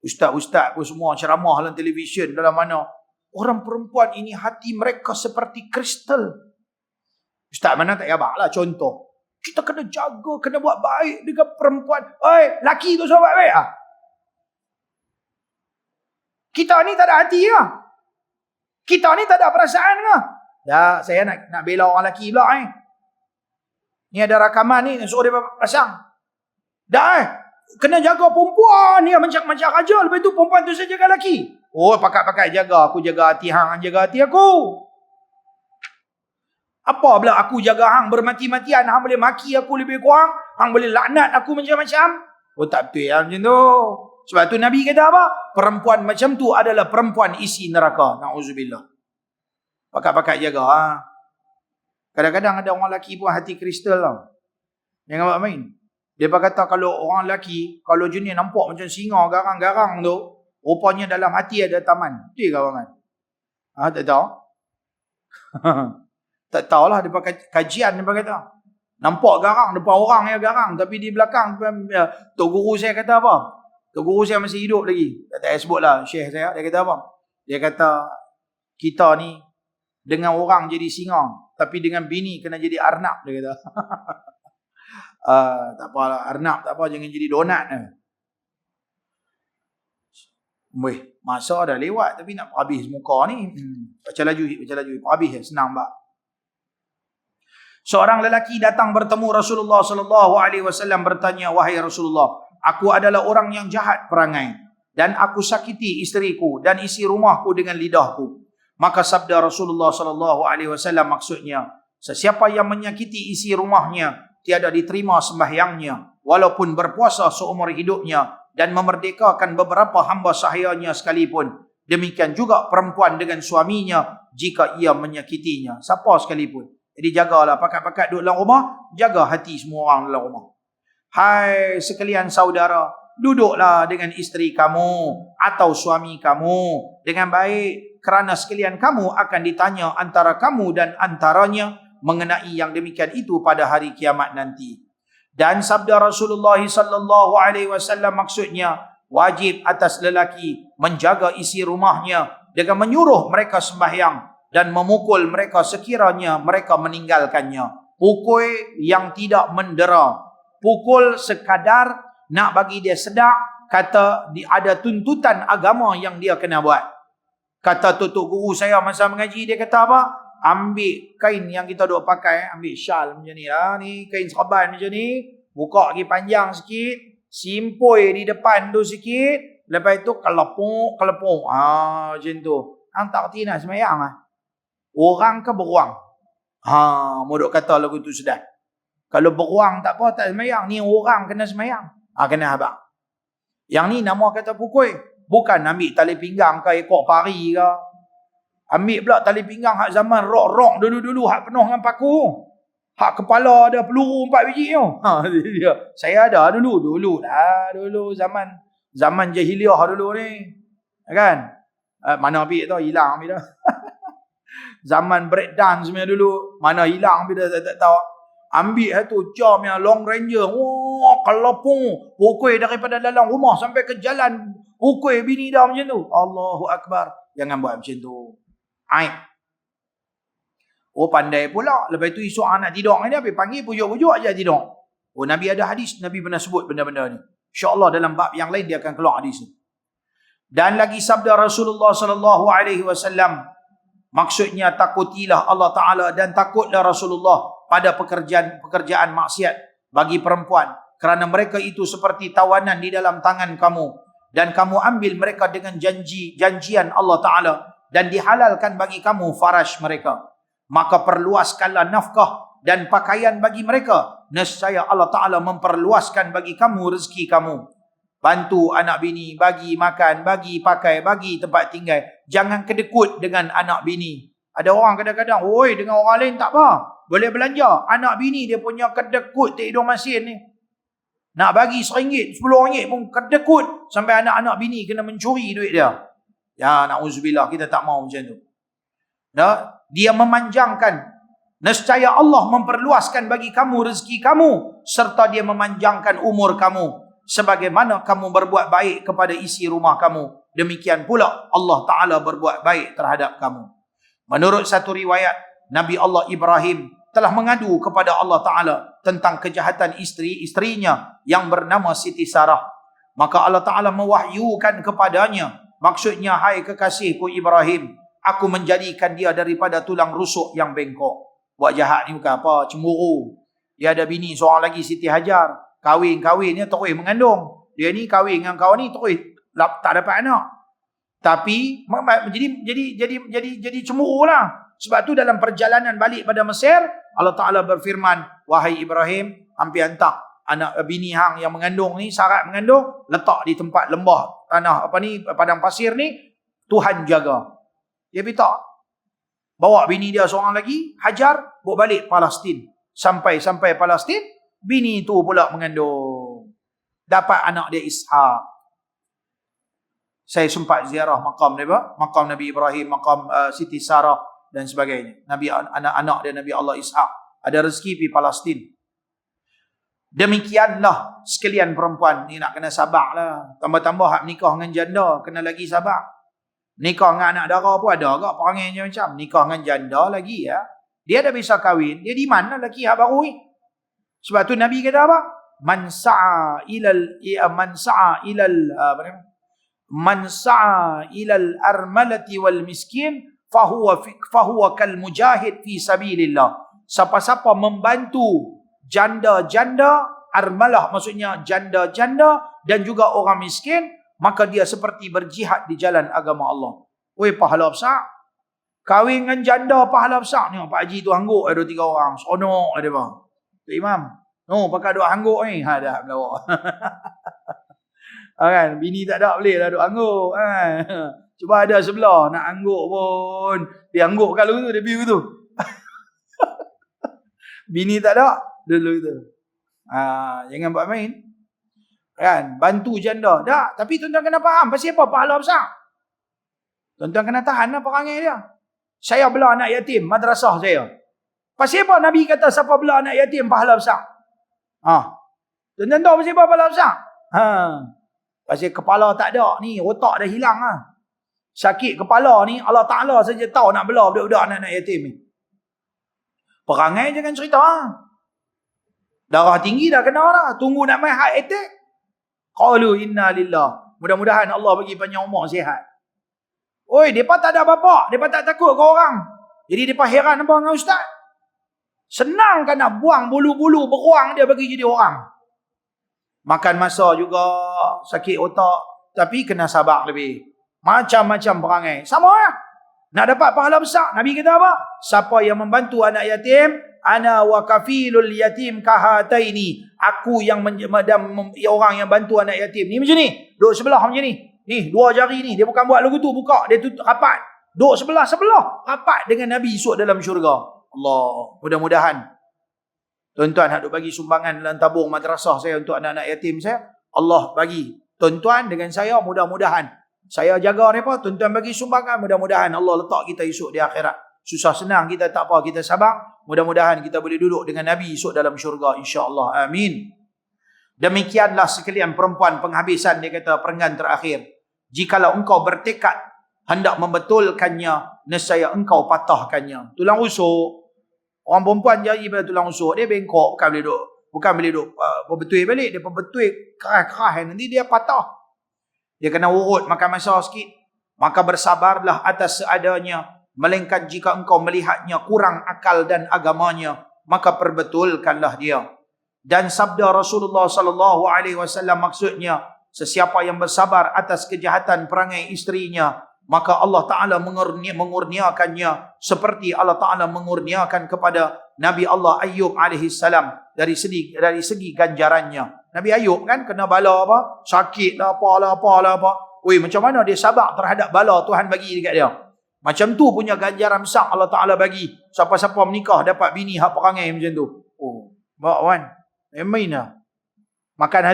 Ustaz-ustaz pun semua ceramah dalam televisyen, dalam mana. Orang perempuan ini hati mereka seperti kristal. Ustaz mana tak yabak lah contoh. Kita kena jaga, kena buat baik dengan perempuan. Laki tu buat baik lah. Kita ni tak ada hati lah. Kita ni tak ada perasaan ke? Ya, saya nak bela orang lelaki pula Ni ada rakaman ni, suruh dia pasang. Kena jaga perempuan ni, macam raja. Lepas tu perempuan tu saya jaga lelaki. Pakat-pakat jaga. Aku jaga hati hang, jaga hati aku. Apa pula aku jaga hang bermati-matian, hang boleh maki aku lebih kurang, hang boleh laknat aku macam-macam. Tak betul lah macam tu. Sebab tu Nabi kata apa? Perempuan macam tu adalah perempuan isi neraka. Na'udzubillah. Pakat-pakat jaga. Kadang-kadang ada orang lelaki pun hati kristal tau. Jangan buat main. Dia kata kalau orang lelaki, kalau jenis nampak macam singa garang-garang tu, rupanya dalam hati ada taman. Betul ke kawan? Tak tahu? Tak tahulah, dia kajian dia kata. Nampak garang depan orang yang garang, tapi di belakang Tok Guru saya kata apa? Tok Guru saya masih hidup lagi. Tak payah sebut lah Syekh saya. Dia kata apa? Dia kata kita ni dengan orang jadi singa, tapi dengan bini kena jadi arnab. Dia kata. Tak apalah, arnab tak apa, jangan jadi donat. Masa dah lewat tapi nak habis muka ni. Baca laju. Habis senang pak. Seorang lelaki datang bertemu Rasulullah SAW bertanya, wahai Rasulullah, aku adalah orang yang jahat perangai dan aku sakiti isteriku dan isi rumahku dengan lidahku. Maka sabda Rasulullah SAW maksudnya, sesiapa yang menyakiti isi rumahnya tiada diterima sembahyangnya walaupun berpuasa seumur hidupnya dan memerdekakan beberapa hamba sahayanya sekalipun. Demikian juga perempuan dengan suaminya jika ia menyakitinya. Siapa sekalipun. Jadi jagalah, pakat-pakat duduk dalam rumah, jaga hati semua orang dalam rumah. Hai sekalian saudara, duduklah dengan isteri kamu atau suami kamu dengan baik, kerana sekalian kamu akan ditanya antara kamu dan antaranya mengenai yang demikian itu pada hari kiamat nanti. Dan sabda Rasulullah SAW maksudnya, wajib atas lelaki menjaga isi rumahnya dengan menyuruh mereka sembahyang dan memukul mereka sekiranya mereka meninggalkannya. Pukul yang tidak mendera. Pukul sekadar nak bagi dia sedar, kata ada tuntutan agama yang dia kena buat. Kata Tok Guru saya masa mengaji, dia kata apa? Ambil kain yang kita duk pakai, ambil syal macam ni lah, ni kain serban macam ni, buka lagi panjang sikit, simpoi di depan tu sikit, lepas tu kelepung. Macam tu. Hang tak kerti nak semayang lah. Orang ke beruang? Modok kata lagu tu sudah. Kalau beruang tak apa, tak semayang. Ni orang kena semayang. Kena habaq. Yang ni nama kata pukul. Bukan ambil tali pinggang ke ekor pari ke. Ambil pula tali pinggang hak zaman rok-rok dulu-dulu, hak penuh dengan paku. Hak kepala ada peluru 4 biji tu. Saya ada dulu zaman jahiliah dulu ni. Kan? Mana ambil tu, hilang ambil dah. Zaman break dance punya dulu, mana hilang bila tak tahu. Ambil tu jam yang long ranger. Kelepung. Pukul daripada dalam rumah sampai ke jalan. Pukul bini dah macam tu. Allahu Akbar. Jangan buat macam tu. Aib. Oh pandai pula. Lepas tu esok nak tidur dengan dia, pergi panggil pujuk-pujuk aja tidur. Oh Nabi ada hadis, Nabi pernah sebut benda-benda ni. InsyaAllah dalam bab yang lain dia akan keluar hadis ni. Dan lagi sabda Rasulullah sallallahu alaihi wasallam, maksudnya takutilah Allah Taala dan takutlah Rasulullah pada pekerjaan maksiat bagi perempuan, kerana mereka itu seperti tawanan di dalam tangan kamu, dan kamu ambil mereka dengan janjian Allah Taala, dan dihalalkan bagi kamu farash mereka. Maka perluaskanlah nafkah dan pakaian bagi mereka, nescaya Allah Taala memperluaskan bagi kamu rezeki kamu. Bantu anak bini, bagi makan, bagi pakai, bagi tempat tinggal. Jangan kedekut dengan anak bini. Ada orang kadang-kadang, oi dengan orang lain tak apa, boleh belanja. Anak bini dia punya kedekut tak hidung masin ni. Nak bagi RM1, RM10 pun kedekut. Sampai anak-anak bini kena mencuri duit dia. Ya na'udzubillah, kita tak mau macam tu. Dia memanjangkan. Nescaya Allah memperluaskan bagi kamu rezeki kamu, serta dia memanjangkan umur kamu, sebagaimana kamu berbuat baik kepada isi rumah kamu, demikian pula Allah Ta'ala berbuat baik terhadap kamu. Menurut satu riwayat, Nabi Allah Ibrahim telah mengadu kepada Allah Ta'ala tentang kejahatan isteri-isterinya yang bernama Siti Sarah. Maka Allah Ta'ala mewahyukan kepadanya, maksudnya, hai kekasihku Ibrahim, aku menjadikan dia daripada tulang rusuk yang bengkok. Buat jahat ni bukan apa, cemburu. Dia ada bini seorang lagi, Siti Hajar. Kahwin dia terus mengandung. Dia ni kahwin dengan kawan ni terus tak dapat anak. Tapi jadi cemburu lah. Sebab tu dalam perjalanan balik pada Mesir, Allah Ta'ala berfirman, wahai Ibrahim, hampir hantar anak bini hang yang mengandung ni, syarat mengandung, letak di tempat lembah tanah padang pasir ni, Tuhan jaga. Dia minta bawa bini dia seorang lagi, Hajar, bawa balik Palestin. Sampai Palestin, bini itu pula mengandung. Dapat anak dia Ishak. Saya sempat ziarah makam Nabi Ibrahim, makam Siti Sarah dan sebagainya. Anak-anak dia Nabi Allah Ishak. Ada rezeki pergi Palestin. Demikianlah sekalian perempuan. Ni nak kena sabar lah. Tambah-tambah hak nikah dengan janda, kena lagi sabar. Nikah dengan anak dara pun ada agak perangainya macam. Nikah dengan janda lagi ya. Dia dah bisa kahwin. Dia di mana lagi hak baru ni? Sebab tu Nabi kata apa? Man sa'a ilal armalati wal miskin fahuwa kal mujahid fi sabilillah. Siapa-siapa membantu janda-janda, armalah maksudnya janda-janda dan juga orang miskin, maka dia seperti berjihad di jalan agama Allah. Oi, pahala besar. Kahwin dengan janda pahala besar. Ni Pak Haji tu angguk ada 3 orang. Seronok ada bang. Tok Imam. No, pakai duk angguk ni. Ha dah melawak. Kan, bini tak ada boleh lah duk angguk. Cuba ada sebelah nak angguk pun. Dia angguk kalau tu, dia view tu. Bini tak ada dulu tu. Jangan buat main. Kan, bantu janda. Tak, tapi tuan-tuan kena faham pasal apa pahala besar. Tuan-tuan kena tahan lah perangai dia. Saya bela anak yatim madrasah saya. Pasal apa Nabi kata siapa bela anak yatim pahala besar? Tuan-tuan tahu pasal apa pahala besar? Pasal kepala tak ada ni, otak dah hilang lah. Sakit kepala ni Allah Ta'ala saja tahu nak bela budak-budak anak-anak yatim ni. Perangai jangan cerita. Darah tinggi dah kena dah. Tunggu nak main heart attack. Qalu inna lillah. Mudah-mudahan Allah bagi panjang umur sihat. Oi, mereka tak ada bapak. Mereka tak takut ke orang. Jadi mereka heran apa dengan ustaz? Senang kan nak buang bulu-bulu beruang dia bagi jadi orang. Makan masa juga, sakit otak. Tapi kena sabar lebih. Macam-macam perangai. Sama lah. Nak dapat pahala besar. Nabi kata apa? Siapa yang membantu anak yatim, ana wa kafilul yatim kahataini. Aku yang orang yang bantu anak yatim. Ni macam ni. Duduk sebelah macam ni. Ni, 2 jari ni. Dia bukan buat lagu tu. Buka. Dia tutup rapat. Duduk sebelah-sebelah. Rapat dengan Nabi esok dalam syurga. Allah. Mudah-mudahan. Tuan-tuan nak bagi sumbangan dalam tabung madrasah saya untuk anak-anak yatim saya. Allah bagi. Tuan-tuan dengan saya mudah-mudahan. Saya jaga mereka. Tuan-tuan bagi sumbangan. Mudah-mudahan Allah letak kita esok di akhirat. Susah senang kita tak apa. Kita sabar. Mudah-mudahan kita boleh duduk dengan Nabi esok dalam syurga. InsyaAllah. Amin. Demikianlah sekalian perempuan penghabisan. Dia kata perenggan terakhir. Jikalau engkau bertekad hendak membetulkannya, nescaya engkau patahkannya. Tulang rusuk. Orang perempuan jari pada tulang rusuk, dia bengkok, bukan boleh duduk betul balik, dia betul keras-keras, nanti dia patah. Dia kena urut, makan masa sikit. Maka bersabarlah atas seadanya, melainkan jika engkau melihatnya kurang akal dan agamanya, maka perbetulkanlah dia. Dan sabda Rasulullah sallallahu alaihi wasallam maksudnya, sesiapa yang bersabar atas kejahatan perangai isterinya, maka Allah Ta'ala mengurniakannya seperti Allah Ta'ala mengurniakan kepada Nabi Allah Ayyub alaihi salam dari segi ganjarannya. Nabi Ayyub kan kena bala apa? Sakit lah, apa. Oi, macam mana dia sabar terhadap bala Tuhan bagi dekat dia? Macam tu punya ganjaran besar Allah Ta'ala bagi. Siapa-siapa menikah dapat bini hak perangai macam tu. Oh, bawa kan? Main lah. Makan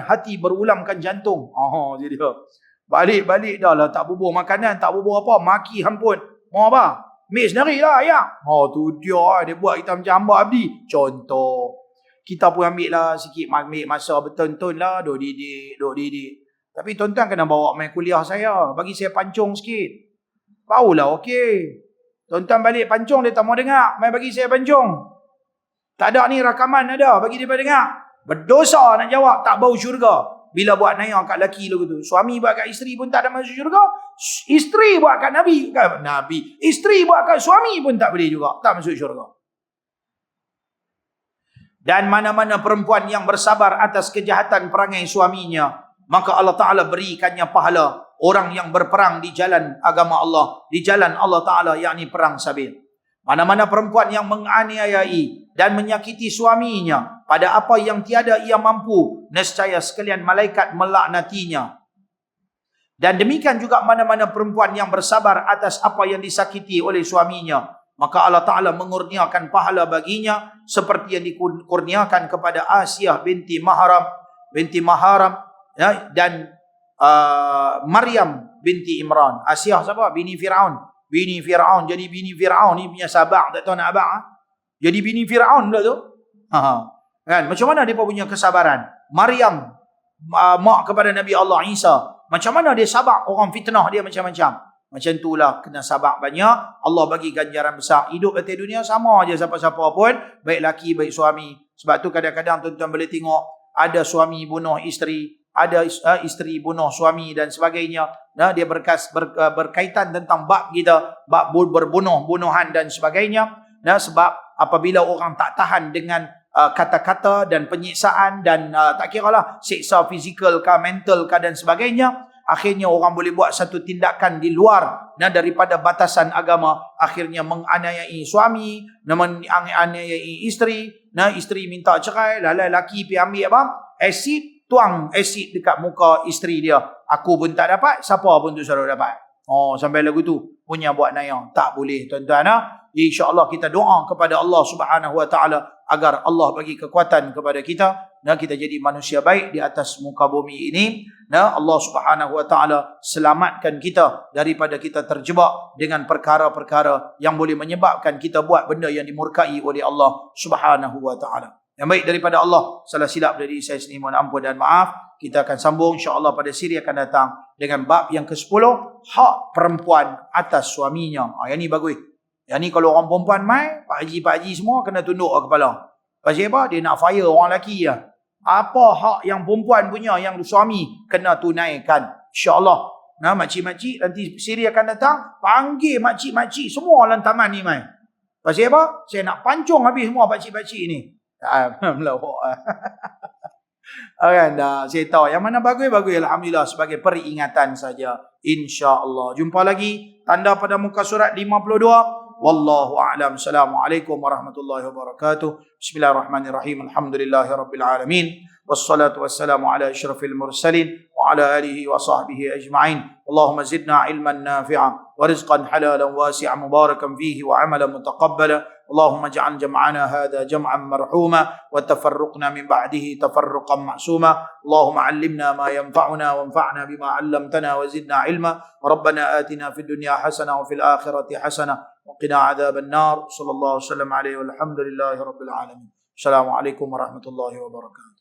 hati berulangkan jantung. Jadi dia. Balik dah lah, tak bubur makanan, tak bubur apa, maki hampun. Mau apa? Ambil sendiri lah, ya. Tu dia buat kita macam hamba abdi. Contoh. Kita pun ambil lah sikit, ambil masa bertonton lah, duk didik. Tapi tuan-tuan kena bawa main kuliah saya, bagi saya pancung sikit. Barulah okey. Tuan-tuan balik pancung, dia tak mau dengar, main bagi saya pancung. Tak ada ni rakaman ada, bagi dia dengar. Berdosa nak jawab, tak bau syurga. Bila buat naya kat lelaki tu, suami buat kat isteri pun tak ada masuk syurga. Isteri buat kat Nabi. Isteri buat kat suami pun tak boleh juga, tak masuk syurga. Dan mana-mana perempuan yang bersabar atas kejahatan perangai suaminya, maka Allah Ta'ala berikannya pahala orang yang berperang di jalan agama Allah, di jalan Allah Ta'ala, yakni perang sabil. Mana-mana perempuan yang menganiayai dan menyakiti suaminya pada apa yang tiada ia mampu, nescaya sekalian malaikat melaknatinya. Dan demikian juga mana-mana perempuan yang bersabar atas apa yang disakiti oleh suaminya, maka Allah Ta'ala mengurniakan pahala baginya seperti yang dikurniakan kepada Asiyah binti Maharam ya, dan Maryam binti Imran. Asiyah siapa? Bini Fir'aun. Jadi bini Fir'aun ni punya sabar, tak tahu nak abang. Jadi bini Fir'aun pula tu. Kan? Macam mana dia punya kesabaran? Maryam, mak kepada Nabi Allah Isa. Macam mana dia sabar orang fitnah dia macam-macam. Macam itulah, kena sabar banyak. Allah bagi ganjaran besar. Hidup atas dunia sama aja siapa-siapa pun. Baik laki, baik suami. Sebab tu kadang-kadang tuan-tuan boleh tengok. Ada suami bunuh isteri. Ada isteri bunuh suami dan sebagainya. Nah, dia berkaitan tentang bab kita. Bab berbunuh-bunuhan dan sebagainya. Nah, sebab apabila orang tak tahan dengan kata-kata dan penyiksaan dan tak kira lah siksa fizikal kah, mental kah dan sebagainya, akhirnya orang boleh buat satu tindakan di luar daripada batasan agama, akhirnya menganiayai suami, menganiayai isteri. Isteri minta cerai, lelaki pergi ambil apa? Asid, tuang asid dekat muka isteri dia. Aku pun tak dapat, siapa pun tu selalu dapat. Sampai lagu tu punya buat naya. Tak boleh tuan-tuan. InsyaAllah kita doa kepada Allah Subhanahu Wa Taala agar Allah bagi kekuatan kepada kita dan kita jadi manusia baik di atas muka bumi ini. Allah Subhanahu Wa Taala selamatkan kita daripada kita terjebak dengan perkara-perkara yang boleh menyebabkan kita buat benda yang dimurkai oleh Allah Subhanahu Wa Taala. Yang baik daripada Allah, salah silap dari saya sendiri, mohon ampun dan maaf. Kita akan sambung insya-Allah pada siri akan datang dengan bab yang ke-10, hak perempuan atas suaminya. Yang ni bagus. Yang ni kalau orang perempuan mai, Pak Haji semua kena tunduk kepala. Pasal apa? Dia nak fire orang lelaki lah. Apa hak yang perempuan punya yang suami kena tunaikan. InsyaAllah. Makcik-makcik nanti siri akan datang, panggil makcik-makcik semua dalam taman ni mai. Pasal apa? Saya nak pancung habis semua pakcik-pakcik ni. Melawak. Kan dah saya tahu yang mana bagus alhamdulillah sebagai peringatan saja insya-Allah. Jumpa lagi tanda pada muka surat 52. Wallahu a'lam. Assalamualaikum warahmatullahi wabarakatuh. Bismillahirrahmanirrahim. Alhamdulillahirabbil alamin. Wassalatu wassalamu ala asyrafil mursalin wa ala alihi wa sahbihi ajma'in. Allahumma zidna ilman nafi'a wa rizqan halalan wasi'an mubarakan fihi wa 'amalan mutaqabbala. اللهم اجعل جمعنا هذا جمعا مرحوما وتفرقنا من بعده تفرقا معصوما. اللهم علمنا ما ينفعنا وانفعنا بما علمتنا وزدنا علما. ربنا آتنا في الدنيا حسنة وفي الآخرة حسنة وقنا عذاب النار. صلى الله وسلم عليه والحمد لله رب العالمين. السلام عليكم ورحمة الله وبركاته.